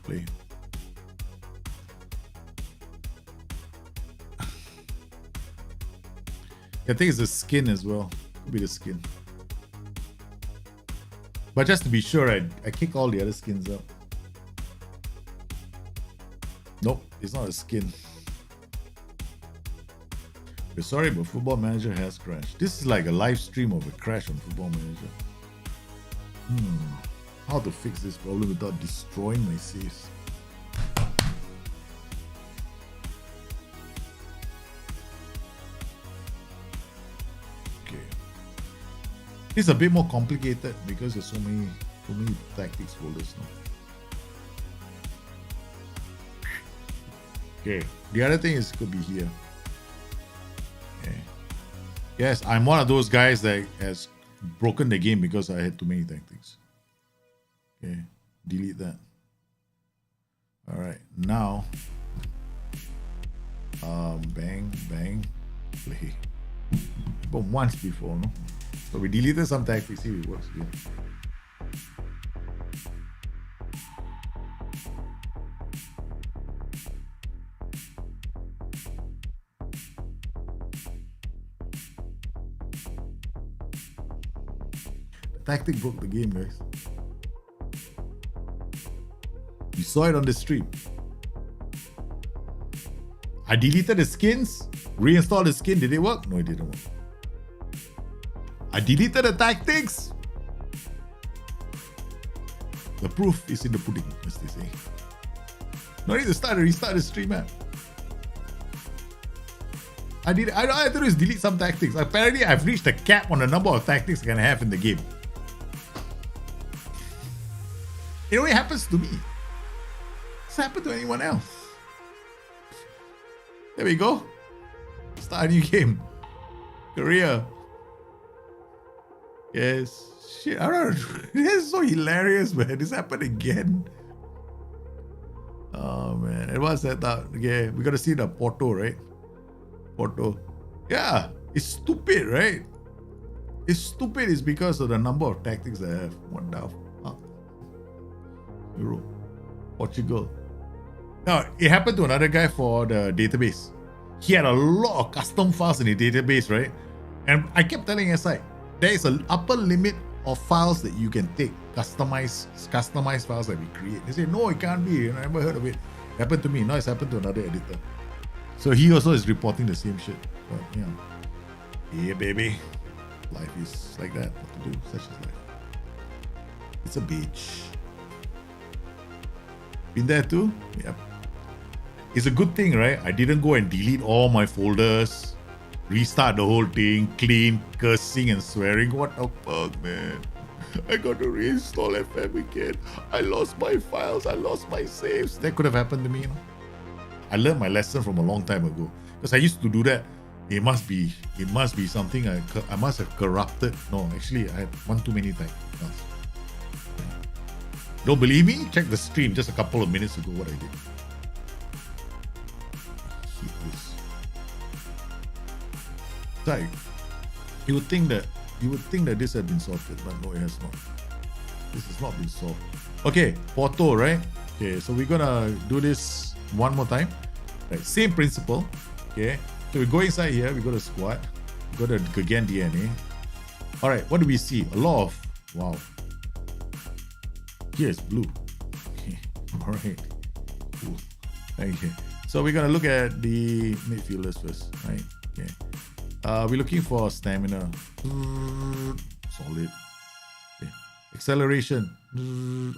Play. I think it's the skin as well. Could be the skin. But just to be sure, I kick all the other skins up. Nope, it's not a skin. We're sorry, but Football Manager has crashed. This is like a live stream of a crash on Football Manager. How to fix this problem without destroying my saves? It's a bit more complicated because there's so many tactics folders now. Okay, the other thing is could be here. Okay. Yes, I'm one of those guys that has broken the game because I had too many tactics. Okay, delete that. All right, now, bang, bang, play. But once before, no? So we deleted some tactics, see if it works again. The tactic broke the game, guys. You saw it on the stream. I deleted the skins, reinstalled the skin. Did it work? No, it didn't work. I deleted the tactics. The proof is in the pudding, as they say. No need to restart the stream, man. I had to do is delete some tactics. Apparently, I've reached a cap on the number of tactics I can have in the game. It only happens to me. It's happened to anyone else. There we go. Start a new game. Career. Yes. Shit, I don't know. This is so hilarious, man. This happened again. Oh, man. It was that. Okay, we got to see the Porto, right? Porto. Yeah. It's stupid, right? It's stupid. It's because of the number of tactics I have. What the fuck? Euro. Portugal. Now, it happened to another guy for the database. He had a lot of custom files in the database, right? And I kept telling SI, there is an upper limit of files that you can take, customized files that we create. They say, no, it can't be. I never heard of it. It happened to me. Now it's happened to another editor. So he also is reporting the same shit. But yeah, baby. Life is like that. What to do? Such is life. It's a bitch. Been there too? Yep. It's a good thing, right? I didn't go and delete all my folders, restart the whole thing, clean, cursing and swearing. What the fuck, man? I got to reinstall FM again. I lost my files. I lost my saves. That could have happened to me, you know? I learned my lesson from a long time ago because I used to do that. It must be something I must have corrupted. No, actually, I had one too many times. Don't believe me? Check the stream just a couple of minutes ago what I did. Like, you would think that this had been sorted, but no, it has not. This has not been solved. Okay, Porto, right? Okay, so we're gonna do this one more time. Right, same principle. Okay, so we go inside here, we go to squad, we go to again DNA. All right, what do we see? A lot of wow. Here's blue. Okay, all right, cool. Okay, so we're gonna look at the midfielders first, right? Okay. We're looking for stamina. Solid. Okay. Acceleration.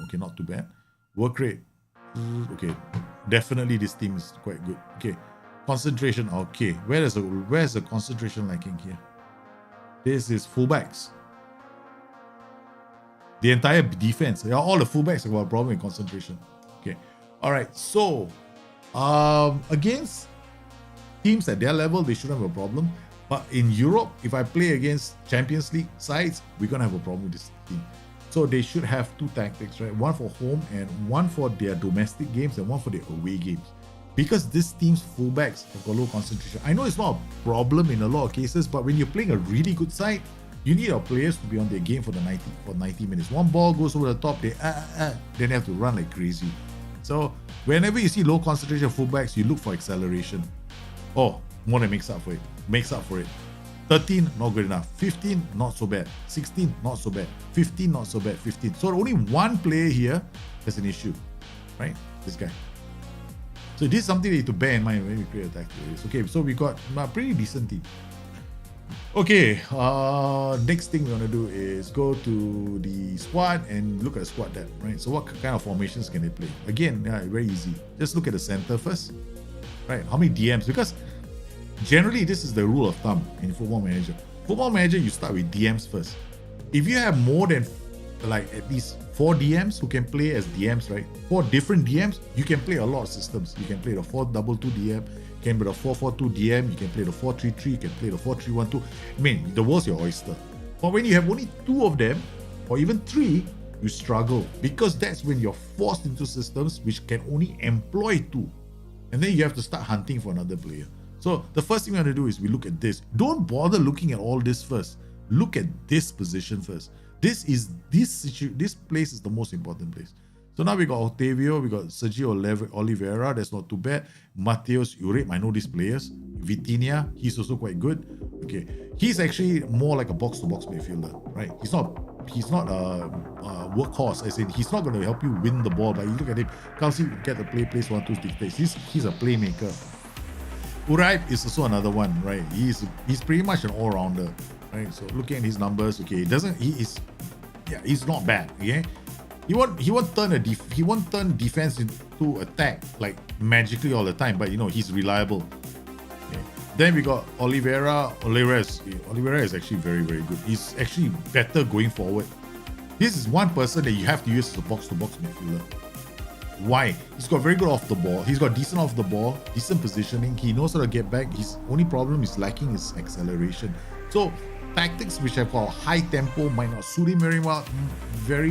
Okay, not too bad. Work rate. Okay. Definitely this team is quite good. Okay. Concentration. Okay. Where's the concentration lacking here? This is fullbacks. The entire defense. All the fullbacks have got a problem with concentration. Okay. All right. So, against teams at their level, they shouldn't have a problem. But in Europe, if I play against Champions League sides, we're gonna have a problem with this team. So they should have two tactics, right? One for home and one for their domestic games and one for their away games. Because this team's fullbacks have got low concentration. I know it's not a problem in a lot of cases, but when you're playing a really good side, you need our players to be on their game for 90 minutes. One ball goes over the top, then they have to run like crazy. So whenever you see low concentration fullbacks, you look for acceleration. Oh, more than makes up for it. Makes up for it. 13, not good enough. 15, not so bad. 16, not so bad. 15, not so bad. 15. So only one player here has an issue, right? This guy. So this is something that you need to bear in mind when we create attack theories. Okay, so we got a pretty decent team. Okay, next thing we're gonna do is go to the squad and look at the squad depth, right? So what kind of formations can they play? Again, very easy. Just look at the center first, right? How many DMs? Because generally this is the rule of thumb in Football Manager. Football Manager, you start with DMs first. If you have more than like at least 4 DMs who can play as DMs, right? 4 different DMs, you can play a lot of systems. You can play the 4-2-2 DM, you can play the 4-4-2 DM, you can play the 4-3-3, you can play the 4-3-1-2. I mean, the world's your oyster. But when you have only 2 of them, or even 3, you struggle, because that's when you're forced into systems which can only employ 2. And then you have to start hunting for another player. So the first thing we want to do is we look at this. Don't bother looking at all this first. Look at this position first. This place is the most important place. So now we got Otavio, we got Sergio Oliveira, that's not too bad. Mateus Uribe, I know these players. Vitinha, he's also quite good. Okay, he's actually more like a box-to-box midfielder, right? He's not a workhorse. I said he's not going to help you win the ball, but you look at him, can't see get the place 1-2 dictates. He's a playmaker. Uribe is also another one, right? He's pretty much an all-rounder, right? So looking at his numbers, okay, he's not bad. Okay, he won't turn defense into attack like magically all the time, but he's reliable. Okay. Then we got Oliveira. Oliveira is actually very, very good. He's actually better going forward. This is one person that you have to use as a box-to-box midfielder. Why? He's got very good off the ball. He's got decent off the ball, decent positioning. He knows how to get back. His only problem is lacking is acceleration. So tactics which have got high tempo might not suit him very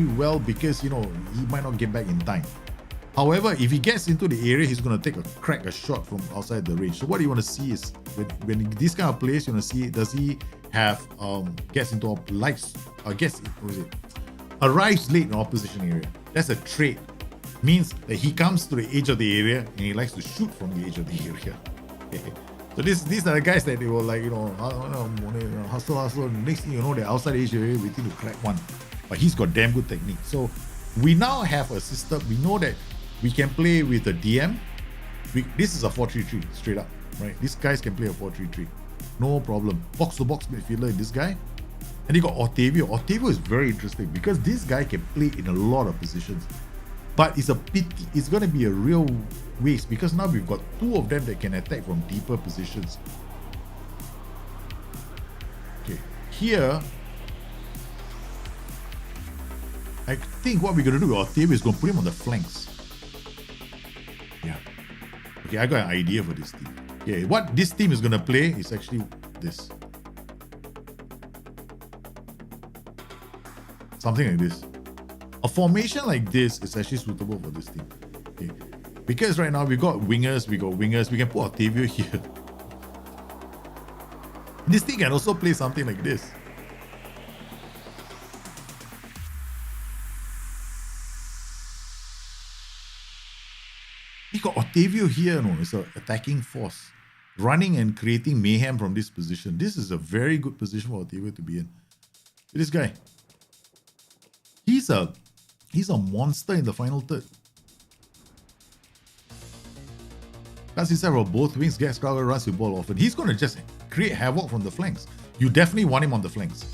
well because he might not get back in time. However, if he gets into the area, he's going to crack a shot from outside the range. So what you want to see is when this kind of plays, you want to see, does he have arrives late in opposition area. That's a trait. Means that he comes to the edge of the area and he likes to shoot from the edge of the area. So these are the guys that they will hustle. Next thing you know, they're outside the edge of the area waiting to crack one. But he's got damn good technique. So we now have a system. We know that we can play with a DM. This is a 4-3-3 straight up, right? These guys can play a 4-3-3. No problem. Box-to-box midfielder in this guy. And you got Otavio. Otavio is very interesting because this guy can play in a lot of positions. But it's a pity. It's going to be a real waste because now we've got 2 of them that can attack from deeper positions. Okay, here, I think what we're going to do with Otavio is going to put him on the flanks. Yeah. Okay, I got an idea for this team. Okay, what this team is going to play is actually this. Something like this. A formation like this is actually suitable for this team. Okay. Because right now we got wingers, we can put Otavio here. This team can also play something like this. We got Otavio here, it's an attacking force. Running and creating mayhem from this position. This is a very good position for Otavio to be in. This guy. He's a monster in the final third. Cuts himself on both wings, gets crowded, runs the ball often. He's going to just create havoc from the flanks. You definitely want him on the flanks.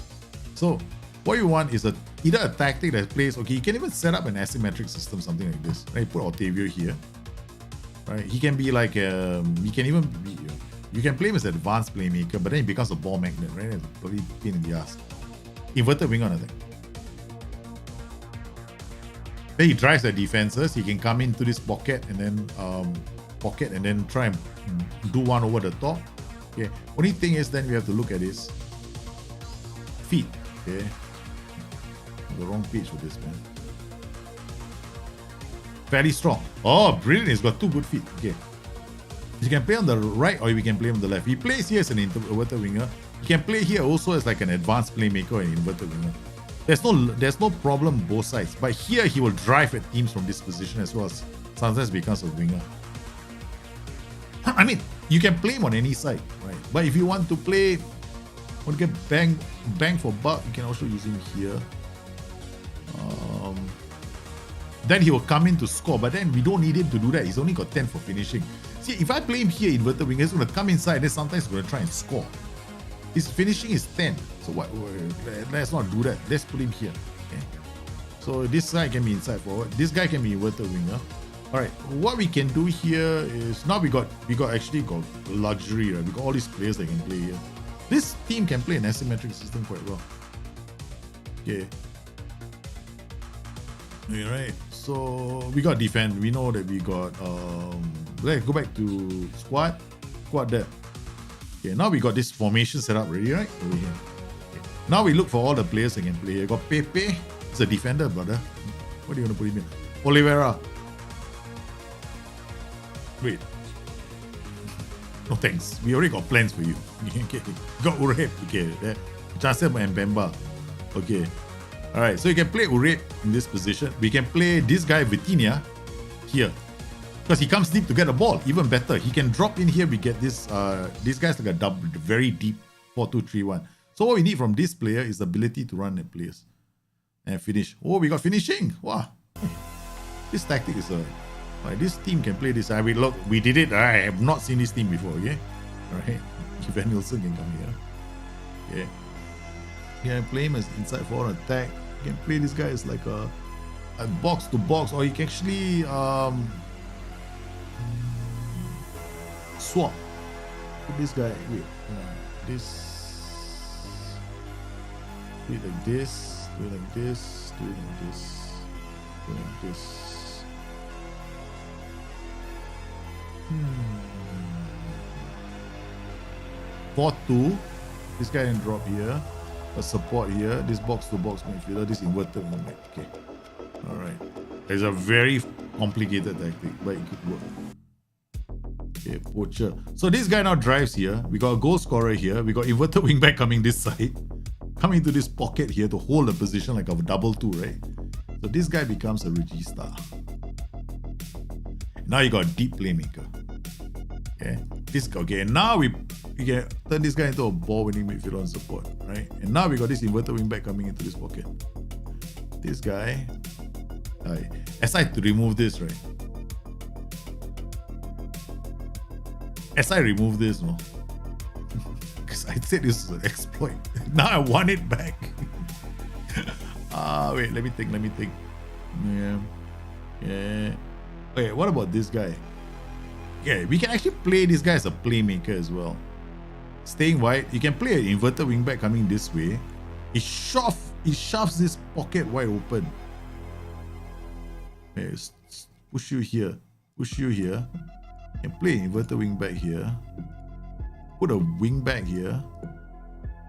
So what you want is either a tactic that plays, okay, you can even set up an asymmetric system, something like this. Right? Put Octavio here. Right? He can be like, he can even be, you can play him as an advanced playmaker, but then he becomes a ball magnet, right? It's a bloody pain in the ass. Inverted winger, I think. Then he drives the defenses. He can come into this pocket and then try and do one over the top. Okay. Only thing is then we have to look at his feet. Okay. The wrong page for this, man. Fairly strong. Oh, brilliant. He's got 2 good feet. Okay. You can play on the right or we can play on the left. He plays here as an inverted winger. You can play here also as like an advanced playmaker or an inverted winger. There's no problem both sides. But here he will drive at teams from this position as well as sometimes becomes a winger. I mean, you can play him on any side, right? But if you want to play, want to get bang for buck, you can also use him here. Then he will come in to score, but then we don't need him to do that. He's only got 10 for finishing. See, if I play him here, inverted winger, he's going to come inside, then sometimes he's going to try and score. His finishing is 10. So what? Let's not do that. Let's put him here. Okay. So this guy can be inside forward. This guy can be inverted winger. All right. What we can do here is now we got luxury. Right? We got all these players that can play here. This team can play an asymmetric system quite well. Okay. All right. So we got defend. We know that we got. Let's go back to squad depth. Okay, now we got this formation set up already, right? Over here. Okay. Now we look for all the players that can play. You got Pepe, he's a defender, brother. What are you gonna put him in? Oliveira. Wait. No thanks. We already got plans for you. Okay. Got Urep. Okay. Chasem and Bemba. Okay. Alright, so you can play Urep in this position. We can play this guy Vitinha here. Because he comes deep to get the ball. Even better. He can drop in here. We get this guy's like a double, very deep 4-2-3-1. So what we need from this player is the ability to run at players. And finish. Oh, we got finishing. Wow. This tactic is like this team can play this. I mean, look, we did it. I have not seen this team before, okay? Alright. Van Nielsen can come here. Okay. You can play him as inside forward attack. You can play this guy as like a box to box, or you can actually swap. Put this guy. Wait, this. Do it like this. Do it like this. Do it like this. Do it like this. 4-2. This guy can drop here. A support here. This box to box midfielder. This inverted movement. Okay. All right. It's a very complicated tactic, but it could work. Okay, poacher. So this guy now drives here. We got a goal scorer here. We got inverted wingback coming this side. Coming to this pocket here to hold the position like a double 2, right? So this guy becomes a regista. Now you got a deep playmaker. Okay. Okay, now we can turn this guy into a ball-winning midfielder on support, right? And now we got this inverted wingback coming into this pocket. This guy. As I to remove this, right? As I remove this, no? Because I said this is an exploit. Now I want it back. Wait, let me think. Yeah. Okay, what about this guy? Yeah, we can actually play this guy as a playmaker as well. Staying wide, you can play an inverted wingback coming this way. He shoves this pocket wide open. Okay, push you here. You can play inverted wingback here. Put a wingback here.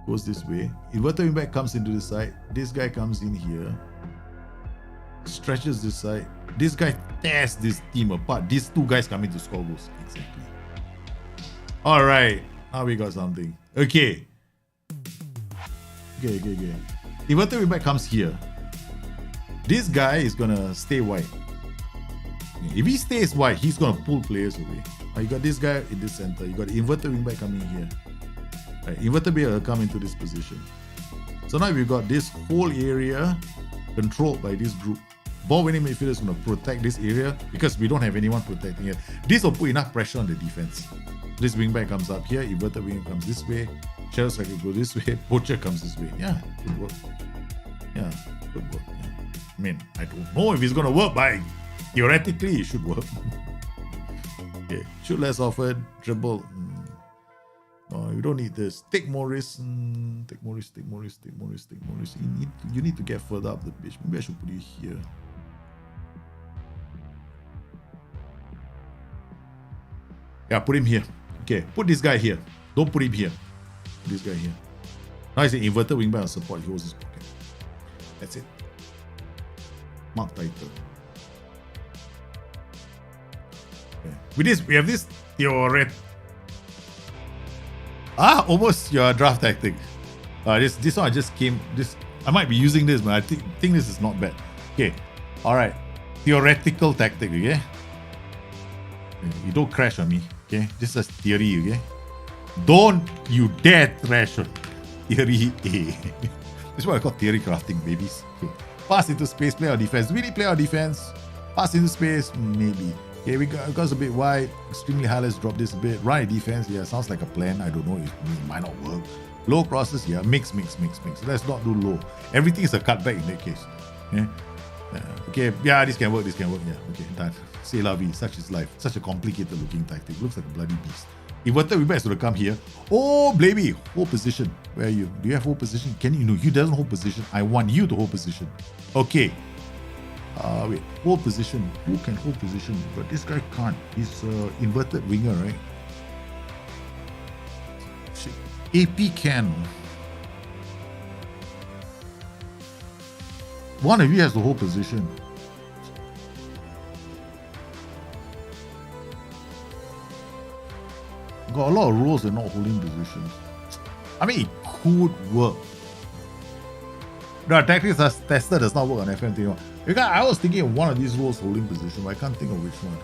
Goes this way. Inverted wingback comes into the side. This guy comes in here. Stretches this side. This guy tears this team apart. These two guys coming to score goals. Exactly. Alright. Now we got something. Okay. Inverted wingback comes here. This guy is gonna stay wide. If he stays wide, he's gonna pull players away. You got this guy in the center. You got the inverted wingback coming here. Right, inverted wingback will come into this position. So now we've got this whole area controlled by this group. Ball winning midfielder is going to protect this area because we don't have anyone protecting it. This will put enough pressure on the defense. This wingback comes up here. Inverted winger comes this way. Shadow striker goes this way. Poacher comes this way. Yeah, good work. Yeah, good work. Yeah. I mean, I don't know if it's gonna work, but theoretically it should work. Okay, shoot less often. Dribble. No, you don't need this. Take more risks. Take more risks. Take more risks. Take more risks. Take more risks. You need to get further up the pitch. Maybe I should put you here. Yeah, put him here. Okay, put this guy here. Don't put him here. Put this guy here. Now he's an inverted wingback on support. He holds his pocket. That's it. Mark title. Okay. With this, we have this theoret. Almost your draft tactic. This one I just came. I might be using this, but I think this is not bad. Okay. All right. Theoretical tactic. Okay. You don't crash on me. Okay, this is theory, okay? Don't you dare trash on theory A. This is what I call theory crafting, babies. Okay. Pass into space, play our defense. Really play our defense? Pass into space? Maybe. Okay, we got a bit wide. Extremely high, let's drop this a bit. Right defense, yeah, sounds like a plan. I don't know, it might not work. Low crosses, yeah, mix. Let's not do low. Everything is a cutback in that case. Yeah. Okay, yeah, this can work, yeah, okay, done. C'est la vie, such is life. Such a complicated looking tactic. Looks like a bloody beast. Inverted wingback to come here. Oh, Blaby, hold position. Where are you? Do you have hold position? Can you? No, you doesn't hold position. I want you to hold position. Okay. Wait, hold position. Who can hold position? But this guy can't. He's inverted winger, right? Shit. AP can. One of you has the whole position. Got a lot of roles and not holding positions. I mean, it could work. No, tactics as tester does not work on FMT. Because I was thinking of one of these roles holding position, but I can't think of which one.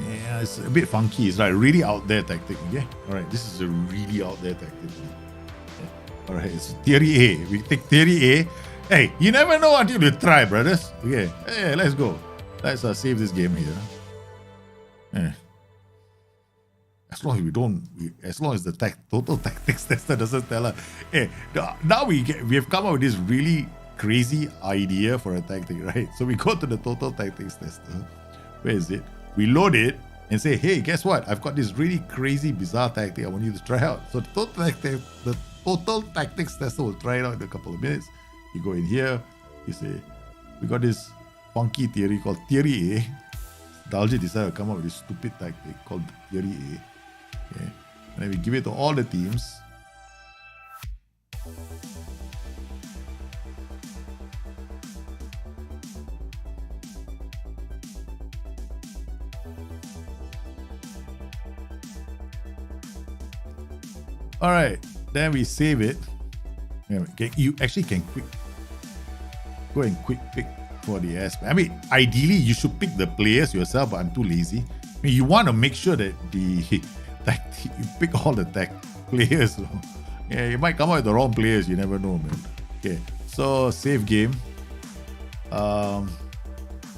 Yeah, it's a bit funky. It's like really out there tactic. Okay, all right. This is a really out there tactic. Yeah. All right, it's theory A. We take theory A. Hey, you never know until you try, brothers. Okay, hey, let's go. Let's save this game here. Yeah. As long as as long as the total tactics tester doesn't tell us. Hey, now we have come up with this really crazy idea for a tactic, right? So we go to the total tactics tester. Where is it? We load it and say, hey, guess what? I've got this really crazy, bizarre tactic I want you to try out. So the total tactics tester will try it out in a couple of minutes. You go in here, you say, we got this funky theory called theory A. Daljit decided to come up with this stupid tactic called theory A. Okay. And then we give it to all the teams. All right, then we save it. You actually can go and quick pick for the aspect. I mean, ideally you should pick the players yourself, but I'm too lazy. I mean, you want to make sure that you pick all the players. Yeah, you might come out with the wrong players. You never know, man. Okay, so save game.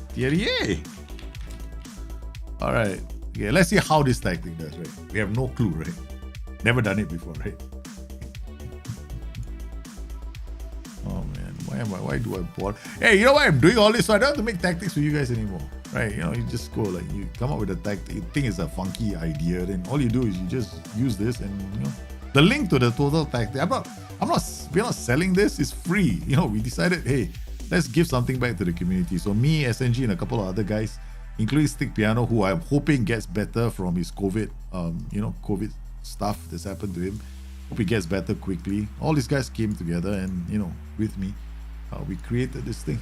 Theory A. All right. Okay, let's see how this tactic does. Right, we have no clue, right? Never done it before, right? Oh man, why do I bother? Hey, you know why I'm doing all this? So I don't have to make tactics for you guys anymore, right? You know, you just go like you come up with a tactic. You think it's a funky idea, then all you do is you just use this, and you know, the link to the total tactic. We're not selling this. It's free. You know, we decided, hey, let's give something back to the community. So me, SNG, and a couple of other guys, including Stick Piano, who I'm hoping gets better from his COVID, COVID stuff that's happened to him. Hope he gets better quickly. All these guys came together and, you know, with me, we created this thing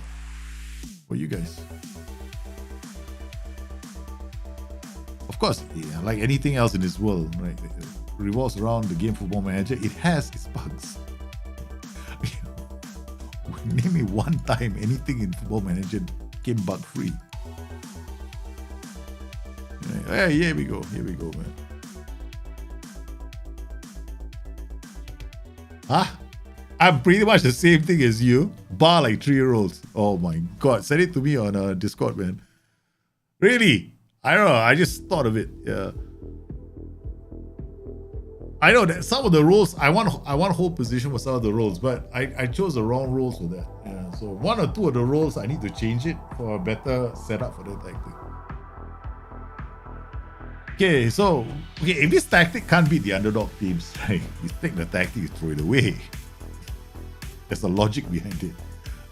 for you guys. Of course, yeah, like anything else in this world, right? It revolves around the game Football Manager. It has its bugs. Name me one time anything in Football Manager came bug free. Hey, here we go, man. I'm pretty much the same thing as you, bar like 3-year-olds. Oh my god, send it to me on Discord, man. Really? I don't know. I just thought of it. Yeah. I know that some of the roles I want hold position for some of the roles, but I chose the wrong roles for that. Yeah. So one or two of the roles I need to change it for a better setup for the tactic. Okay, so if this tactic can't beat the underdog teams, right? You take the tactic, you throw it away. There's a logic behind it.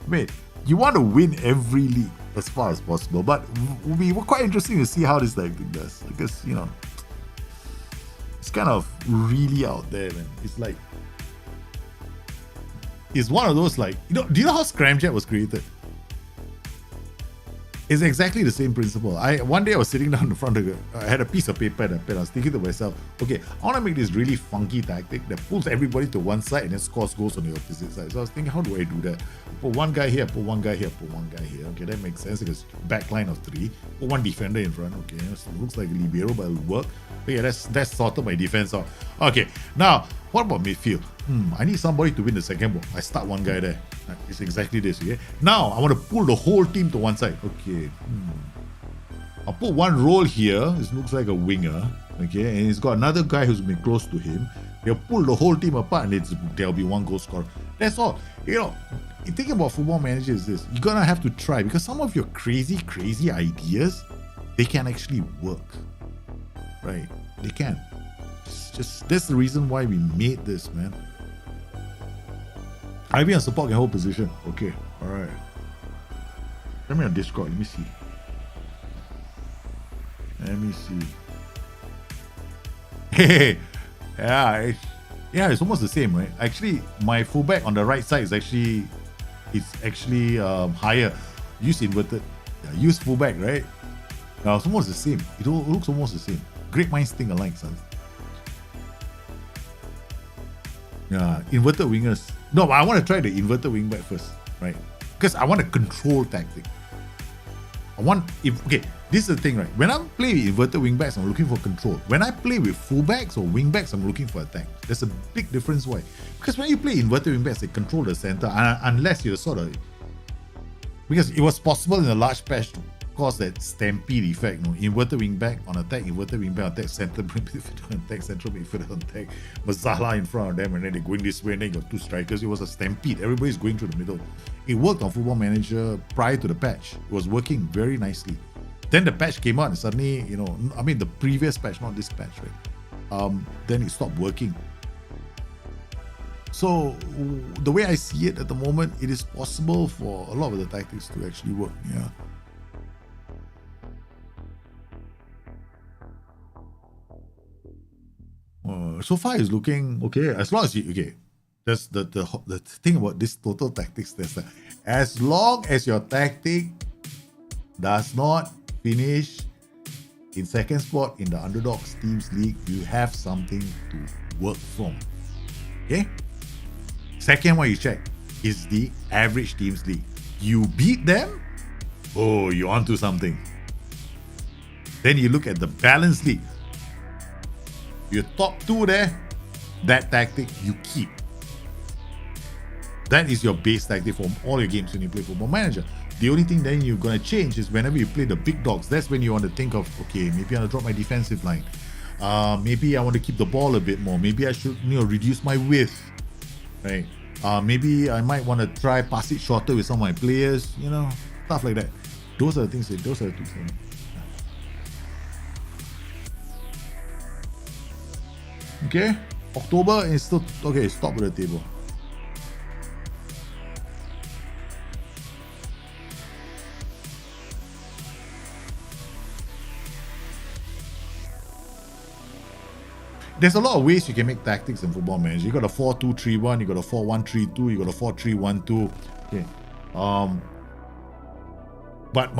Mate, you want to win every league as far as possible, but we were quite interesting to see how this tactic does, because you know it's kind of really out there, man. It's like it's one of those, like, you know, do you know how Scramjet was created? It's exactly the same principle. One day I was sitting down in front of it. I had a piece of paper and a pen. I was thinking to myself, okay, I want to make this really funky tactic that pulls everybody to one side and then scores goals on the opposite side. So I was thinking, how do I do that? Put one guy here, put one guy here, put one guy here. Okay, that makes sense because backline of 3. Put one defender in front. Okay, so it looks like a libero, but it will work. But yeah, that's sorted my defense out. Okay, now what about midfield? I need somebody to win the second ball. I start one guy there. It's exactly this. Okay. Now I want to pull the whole team to one side. Okay. I'll put one role here. This looks like a winger. Okay, and he's got another guy who's been close to him. They'll pull the whole team apart, and there'll be one goal scorer. That's all. You know, thinking about Football Manager is this: you're gonna have to try, because some of your crazy ideas, they can actually work. Right? They can. Just that's the reason why we made this, man. IV and support can hold position. Okay, all right. Let me on Discord. Let me see. Hey, yeah, it's almost the same, right? Actually, my fullback on the right side is actually higher. Use inverted. Yeah, use fullback, right? Now it's almost the same. It looks almost the same. Great minds think alike, son. Yeah, inverted wingers. No, I want to try the inverted wingback first, right? Because I want a control tactic. This is the thing, right? When I play with inverted wingbacks, I'm looking for control. When I play with fullbacks or wingbacks, I'm looking for attack. There's a big difference. Why? Because when you play inverted wingbacks, they control the center, unless you're sort of... Because it was possible in a large patch to cause that stampede effect. Inverted wingback on attack, inverted wingback on attack, center midfielder on attack, central midfielder on attack, Mazala in front of them, and then they're going this way, and then you got 2 strikers. It was a stampede. Everybody's going through the middle. It worked on Football Manager prior to the patch. It was working very nicely. Then the patch came out and suddenly, the previous patch, not this patch, right? Then it stopped working. So the way I see it at the moment, it is possible for a lot of the tactics to actually work. Yeah. So far it's looking okay, as long as that's the thing about this total tactics test. As long as your tactic does not finish in second spot in the underdogs teams league, you have something to work from. Okay, second one you check is the average teams league. You beat them, oh, you're onto something. Then you look at the balanced league. Your top 2 there, that tactic you keep. That is your base tactic for all your games when you play Football Manager. The only thing then you're going to change is whenever you play the big dogs, that's when you want to think of, okay, maybe I want to drop my defensive line. Maybe I want to keep the ball a bit more. Maybe I should reduce my width. Right? Maybe I might want to try pass it shorter with some of my players, stuff like that. Those are the things. Okay, October is still okay. Stop with the table. There's a lot of ways you can make tactics in Football Manager. You got a 4-2-3-1, you got a 4-1-3-2, you got a 4-3-1-2. Okay, but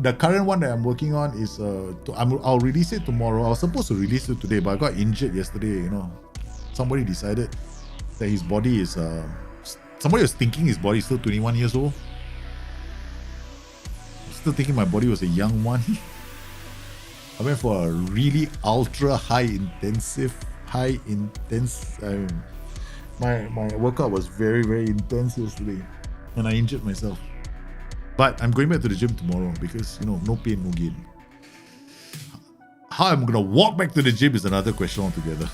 the current one that I'm working on is I'll release it tomorrow. I was supposed to release it today, but I got injured yesterday. Somebody decided that his body is somebody was thinking his body is still 21 years old. Still thinking my body was a young one. I went for a really ultra high intense. My workout was very, very intense yesterday, and I injured myself. But I'm going back to the gym tomorrow because no pain, no gain. how I'm gonna walk back to the gym is another question altogether.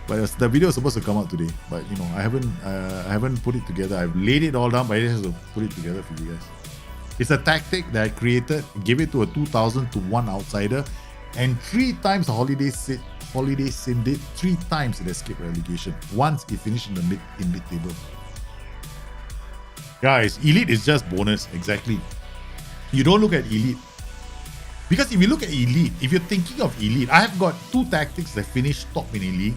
But the video is supposed to come out today, but you know, I haven't put it together. I've laid it all down, but I just have to put it together for you guys. It's a tactic that I created, gave it to a 2,000 to 1 outsider, and 3 times the Holiday Sim did, 3 times it escaped relegation. Once it finished in the mid table. Guys, Elite is just bonus, exactly. You don't look at Elite. Because if you look at Elite, if you're thinking of Elite, I have got 2 tactics that finished top in Elite,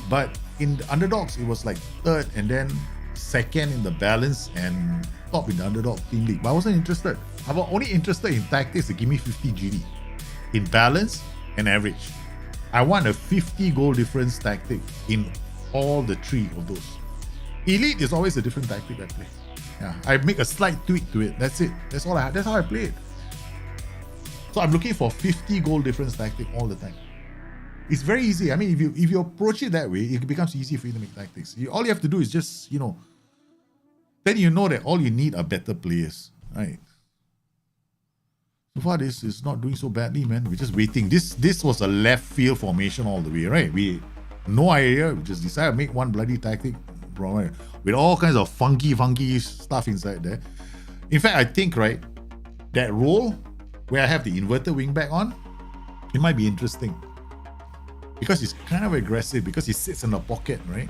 but in the underdogs, it was like 3rd and then 2nd in the balance and top in the underdog team league. But I wasn't interested. I was only interested in tactics that give me 50 GD in balance and average. I want a 50 goal difference tactic in all the 3 of those. Elite is always a different tactic I play. Yeah, I make a slight tweak to it. That's it. That's all I had. That's how I play it. So I'm looking for 50 goal difference tactic all the time. It's very easy. I mean, if you approach it that way, it becomes easy for you to make tactics. All you have to do is just, then you know that all you need are better players, right? So far, this is not doing so badly, man. We're just waiting. This was a left field formation all the way, right? We no idea. We just decided to make one bloody tactic with all kinds of funky stuff inside there. In fact, I think, right, that role where I have the inverted wingback on, it might be interesting. Because it's kind of aggressive, because he sits in the pocket, right?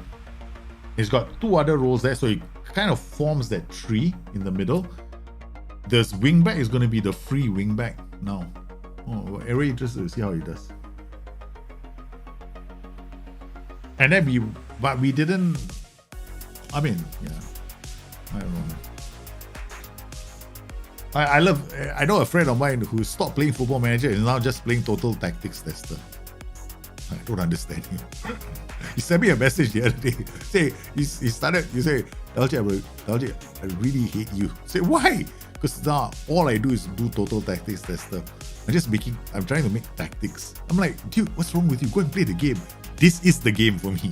He's got 2 other roles there, so he kind of forms that tree in the middle. This wingback is going to be the free wingback now. Oh, we're very interested to see how he does. And then we didn't, I mean, yeah, I don't know. I know a friend of mine who stopped playing Football Manager and is now just playing Total Tactics Tester. I don't understand him. He sent me a message the other day. Say he say, LJ, I really hate you. Say, why? Because now all I do is do Total Tactics Tester. I'm trying to make tactics. I'm like, dude, what's wrong with you? Go and play the game. This is the game for me.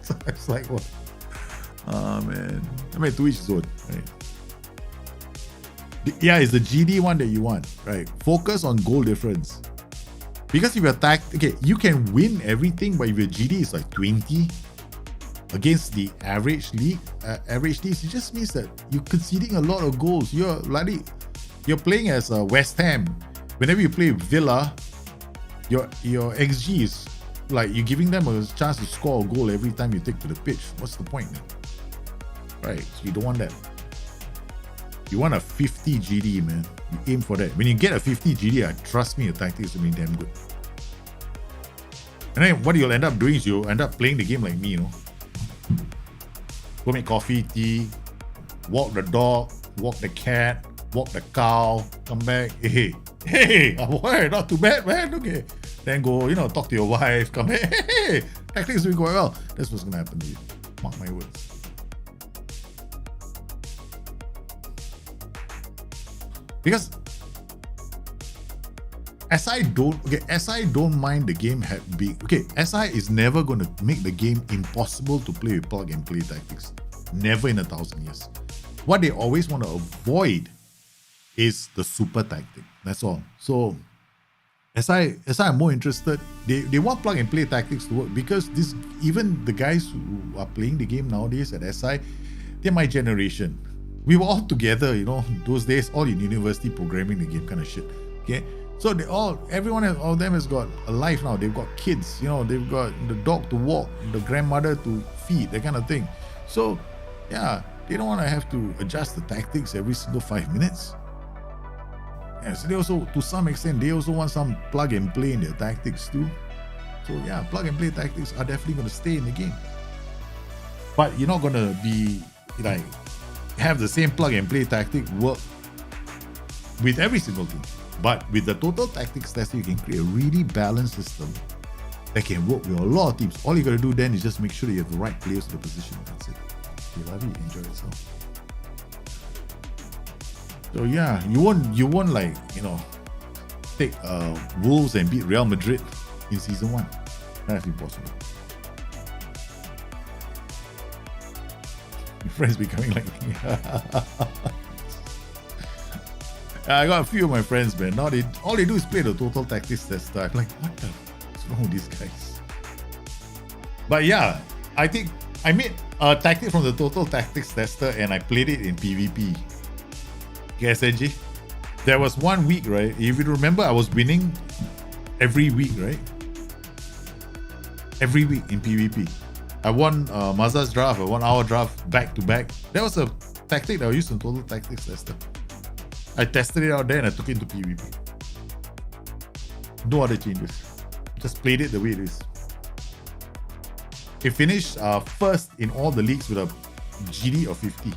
So I was like, what? Oh man. I mean, to each his own, right? Yeah, it's the GD one that you want, right? Focus on goal difference. Because if you're you can win everything, but if your GD is like 20 against the average league, average leagues, it just means that you're conceding a lot of goals. You're playing as West Ham. Whenever you play Villa, your XG is like you're giving them a chance to score a goal every time you take to the pitch. What's the point, man? Right? So you don't want that. You want a 50 GD, man. You aim for that. When you get a 50 GD, trust me, your tactics will be damn good. And then what you'll end up doing is you'll end up playing the game like me, Go make coffee, tea, walk the dog, walk the cat, walk the cow, come back. Hey, boy, not too bad, man. Okay. Then go, talk to your wife, come back. Hey, tactics doing quite well. That's what's gonna happen to you. Mark my words. Because SI don't mind the game being SI is never going to make the game impossible to play with plug and play tactics. Never in 1,000 years. What they always want to avoid is the super tactic. That's all. So SI are more interested. They want plug and play tactics to work because even the guys who are playing the game nowadays at SI, they're my generation. We were all together, those days, all in university programming the game kind of shit. Okay. So everyone of them has got a life now. They've got kids, they've got the dog to walk, the grandmother to feed, that kind of thing. So yeah, they don't want to have to adjust the tactics every single 5 minutes. Yeah, so they also, to some extent, they also want some plug and play in their tactics too. So yeah, plug and play tactics are definitely going to stay in the game. But you're not going to be like, have the same plug and play tactic work with every single team. But with the Total Tactics Tester, you can create a really balanced system that can work with a lot of teams. All you gotta do then is just make sure that you have the right players for the position. That's it. Okay, love it, enjoy yourself. So yeah, you won't like, take Wolves and beat Real Madrid in season 1. That's impossible. Your friends becoming like me. I got a few of my friends, man. Now all they do is play the Total Tactics Tester. I'm like, what the what's wrong with these guys? But yeah, I think I made a tactic from the Total Tactics Tester and I played it in PvP. SNG. There was 1 week, right? If you remember, I was winning every week, right? Every week in PvP. I won Mazda's draft, I won our draft back to back. That was a tactic that I used in Total Tactics Tester. I tested it out there and I took it into PvP. No other changes. Just played it the way it is. It finished first in all the leagues with a GD of 50.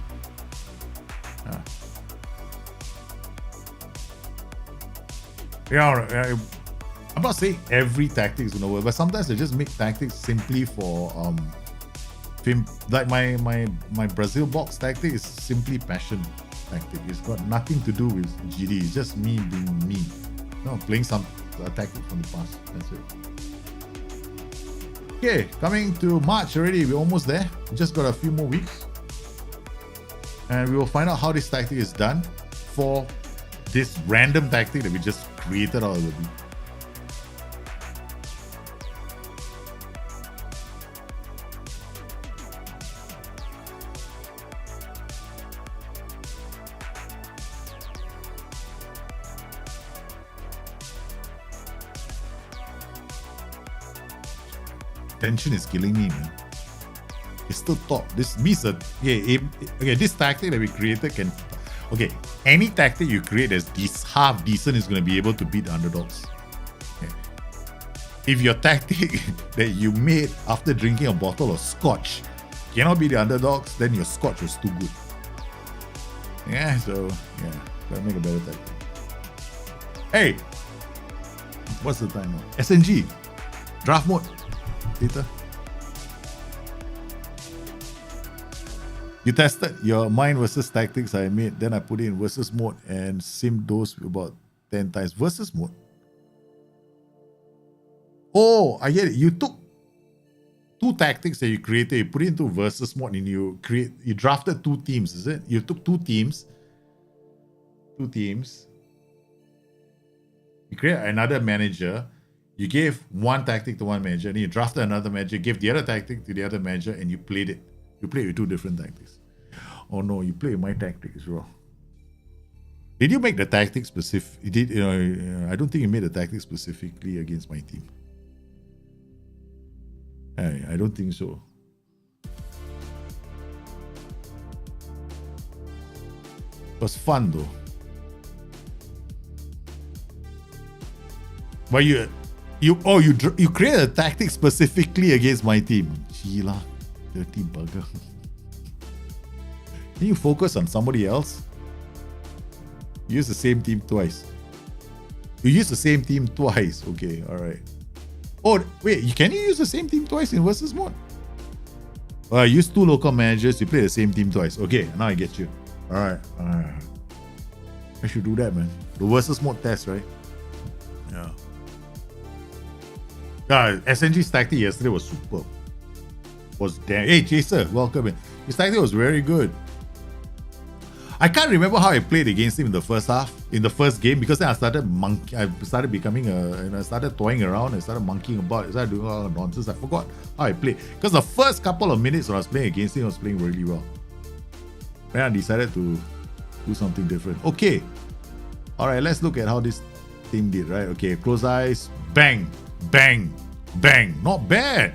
Yeah, I'm not saying every tactic is gonna work, but sometimes I just make tactics simply for like my Brazil box tactic is simply passion tactic. It's got nothing to do with GD. It's just me being me. Playing some tactic from the past. That's it. Okay, coming to March already. We're almost there. We just got a few more weeks, and we will find out how this tactic is done for this random tactic that we just created out of the blue. Tension is killing me, man. It's still top. This means that this tactic that we created can any tactic you create that's half decent is going to be able to beat the underdogs. Okay. If your tactic that you made after drinking a bottle of scotch cannot beat the underdogs, then your scotch was too good. Gotta make a better tactic. Hey, what's the time now? SNG draft mode. Later. You tested your mind versus tactics I made, then I put it in versus mode and simmed those about 10 times. Versus mode. Oh, I get it. You took 2 tactics that you created, you put it into versus mode, and you drafted 2 teams, is it? You took 2 teams. You create another manager. You gave one tactic to one manager, and you drafted another manager, gave the other tactic to the other manager, and you played it. You played with 2 different tactics. Oh no, you played with my tactics, bro. Did you make the tactic specific? I don't think you made the tactic specifically against my team. I don't think so. It was fun though. But you created a tactic specifically against my team. Sheila, dirty bugger. Can you focus on somebody else? You use the same team twice. You use the same team twice. Okay, alright. Oh, wait, can you use the same team twice in versus mode? Use 2 local managers, you play the same team twice. Okay, now I get you. Alright. I should do that, man. The versus mode test, right? Yeah. SNG's tactic yesterday was superb. Hey, Chaser, welcome in. His tactic was very good. I can't remember how I played against him in the first half, in the first game, because then I started toying around, I started monkeying about, I started doing all the nonsense. I forgot how I played. Because the first couple of minutes when I was playing against him, I was playing really well. Then I decided to do something different. Okay. Alright, let's look at how this team did, right? Okay, close eyes, bang, bang, bang. Not bad.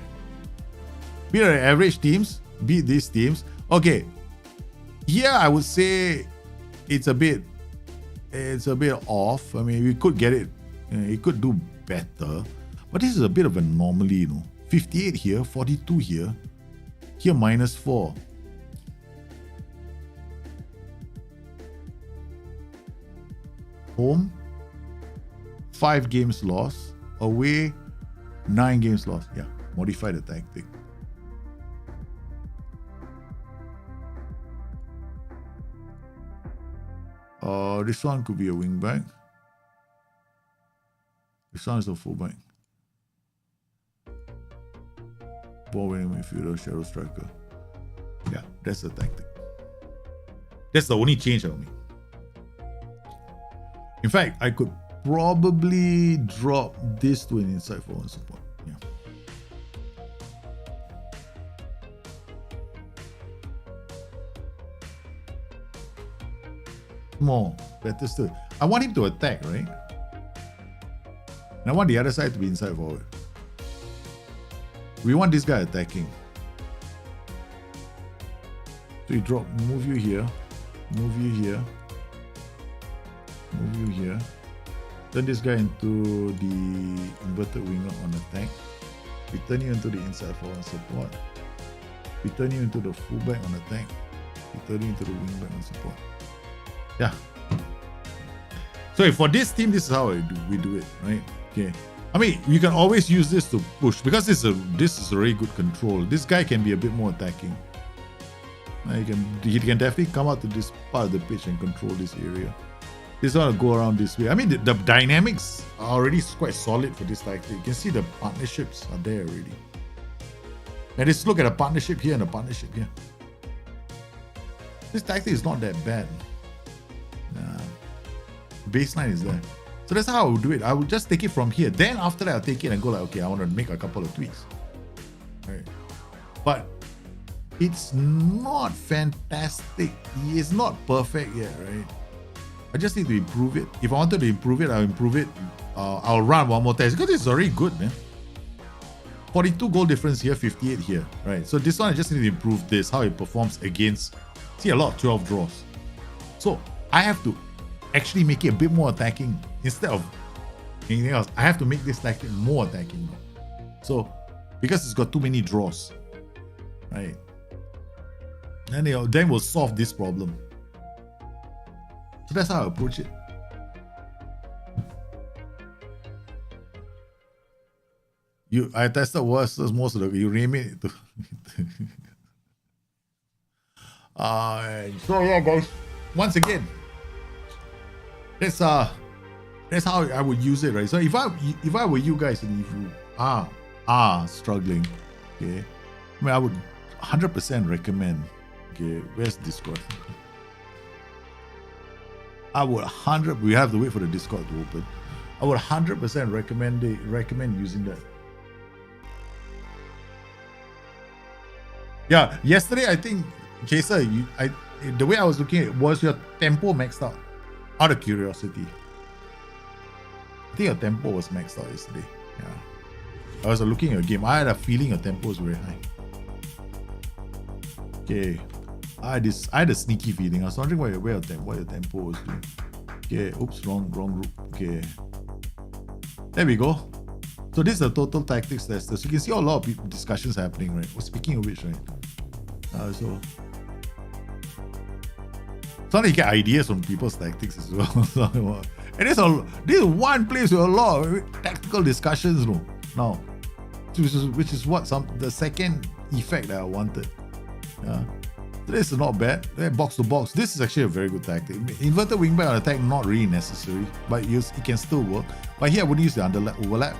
Beat our average teams, beat these teams. Okay. Here I would say it's a bit off. I mean, we could get it. It could do better. But this is a bit of an anomaly, you know. 58 here, 42 here. Here -4. Home, 5 games lost. Away, 9 games lost. Yeah, modify the tactic. This one could be a wing back. This one is a full back. Ball winning midfielder, shadow striker. Yeah, that's the tactic. That's the only change I'll make. In fact, I could probably drop this to an inside forward support. Yeah. More, better still. I want him to attack, right? And I want the other side to be inside forward. We want this guy attacking. So you drop, move you here, move you here, move you here. Turn this guy into the inverted winger on attack. We turn you into the inside forward support. We turn you into the fullback on attack. We turn you into the wingback on support. Yeah. So for this team, this is how we do it, right? Okay. I mean, you can always use this to push because this is a really good control. This guy can be a bit more attacking. He can definitely come out to this part of the pitch and control this area. He's gonna go around this way. I mean, the dynamics are already quite solid for this tactic. You can see the partnerships are there already. And let's look at a partnership here and a partnership here. This tactic is not that bad. Baseline is there. So that's how I would do it. I would just take it from here. Then after that, I'll take it and go like, okay, I want to make a couple of tweaks. Right. But it's not fantastic. It's not perfect yet, right? I just need to improve it. If I wanted to improve it, I'll improve it. I'll run one more test because it's already good, man. 42 goal difference here, 58 here, right? So this one, I just need to improve this, how it performs against, see a lot of 12 draws. So I have to actually make it a bit more attacking instead of anything else. I have to make this tactic more attacking now. So because it's got too many draws, right? And then we'll solve this problem. So that's how I approach it. I tested most of the, you name it. So yeah, guys, once again, that's how I would use it, right? So if I were you guys and if you are struggling, okay, I mean, I would 100% recommend. Okay, where's Discord? We have to wait for the Discord to open. I would 100% recommend using that. Yeah, yesterday I think, Chaser, the way I was looking at it, was your tempo maxed out? Out of curiosity. I think your tempo was maxed out yesterday. Yeah. I was looking at your game. I had a feeling your tempo was very high. Okay. I had a sneaky feeling. I was wondering what your tempo was doing. Okay, oops, wrong group. Okay. There we go. So this is a total tactics tester. So you can see a lot of discussions happening, right? Well, speaking of which, right? So you get ideas from people's tactics as well. And this is one place with a lot of tactical discussions, now, which is what the second effect that I wanted. Yeah. So this is not bad. Box to box. This is actually a very good tactic. Inverted wingback on attack, not really necessary, but it can still work. But here I wouldn't use the overlap.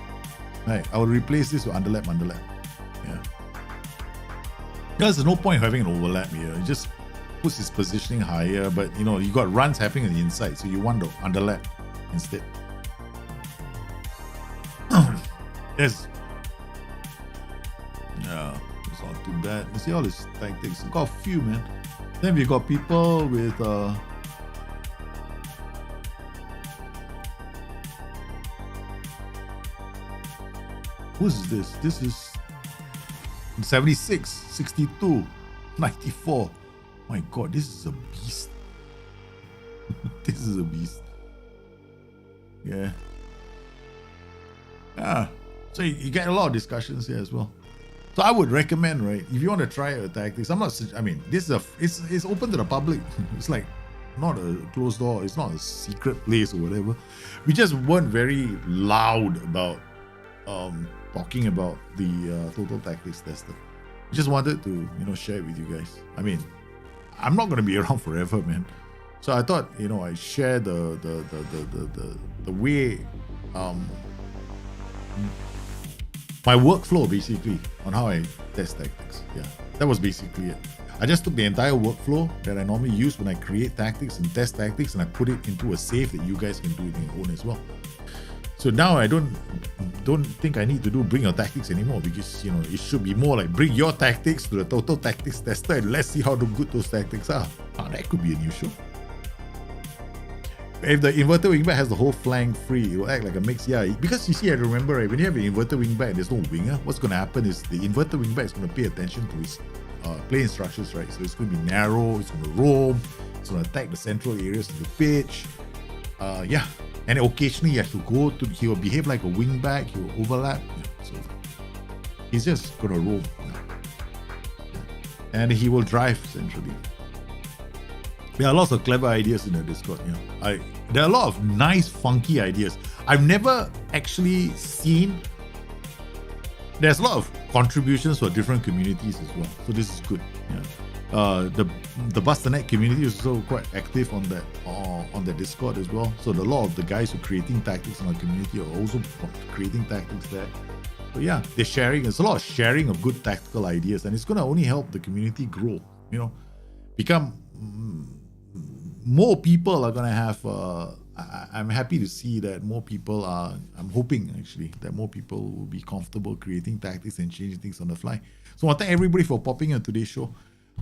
Right. I would replace this with underlap. Yeah. Because there's no point having an overlap here. It just puts his positioning higher, but you got runs happening on the inside, so you want the underlap instead. Yes. Yeah, it's not too bad. You see all these tactics. We've got a few, man. Then we got people with who's this? This is 76, 62, 94. My God, this is a beast. This is a beast. Yeah. Yeah. So you get a lot of discussions here as well. So I would recommend, right, if you want to try a tactics, this is it's open to the public. It's like not a closed door. It's not a secret place or whatever. We just weren't very loud about talking about the total tactics tester. We just wanted to share it with you guys. I mean, I'm not going to be around forever, man. So I thought I share the way my workflow basically on how I test tactics. Yeah, that was basically it. I just took the entire workflow that I normally use when I create tactics and test tactics, and I put it into a save that you guys can do it on your own as well. So now I don't think I need to do bring your tactics anymore, because it should be more like bring your tactics to the total tactics tester and let's see how good those tactics are. That could be a new show. If the inverted wingback has the whole flank free, it will act like a mix. Yeah, because you see, I remember, right, when you have an inverted wingback, there's no winger. What's going to happen is the inverted wingback is going to pay attention to his play instructions, right? So it's going to be narrow, it's going to roam, it's going to attack the central areas of the pitch. Yeah. And occasionally he has to go to, he will behave like a wingback, he will overlap. Yeah, so he's just going to roam. Yeah. And he will drive centrally. There are lots of clever ideas in the Discord. There are a lot of nice, funky ideas. I've never actually seen. There's a lot of contributions for different communities as well. So this is good. The Bustthenet community is also quite active on the Discord as well. So a lot of the guys who are creating tactics in our community are also creating tactics there. So yeah, they're sharing. There's a lot of sharing of good tactical ideas, and it's going to only help the community grow. Become more people are going to have. I'm happy to see that more people are. I'm hoping actually that more people will be comfortable creating tactics and changing things on the fly. So I want to thank everybody for popping on today's show.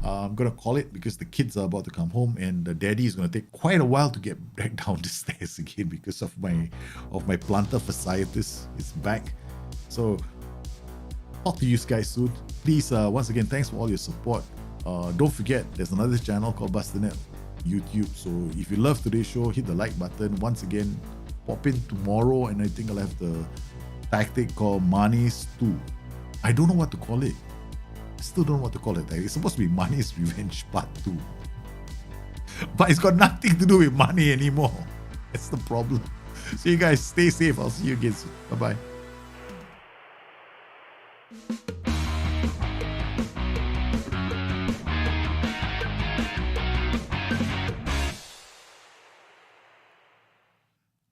I'm gonna call it because the kids are about to come home, and the daddy is gonna take quite a while to get back down the stairs again because of my plantar fasciitis. It's back. So talk to you guys soon. Please, once again, thanks for all your support. Don't forget, there's another channel called Bustthenet YouTube. So if you love today's show, hit the like button. Once again, pop in tomorrow, and I think I'll have the tactic called Mani's 2. I don't know what to call it. Still don't know what to call it. It's supposed to be Money's Revenge Part 2. But it's got nothing to do with money anymore. That's the problem. So you guys stay safe. I'll see you again soon. Bye-bye.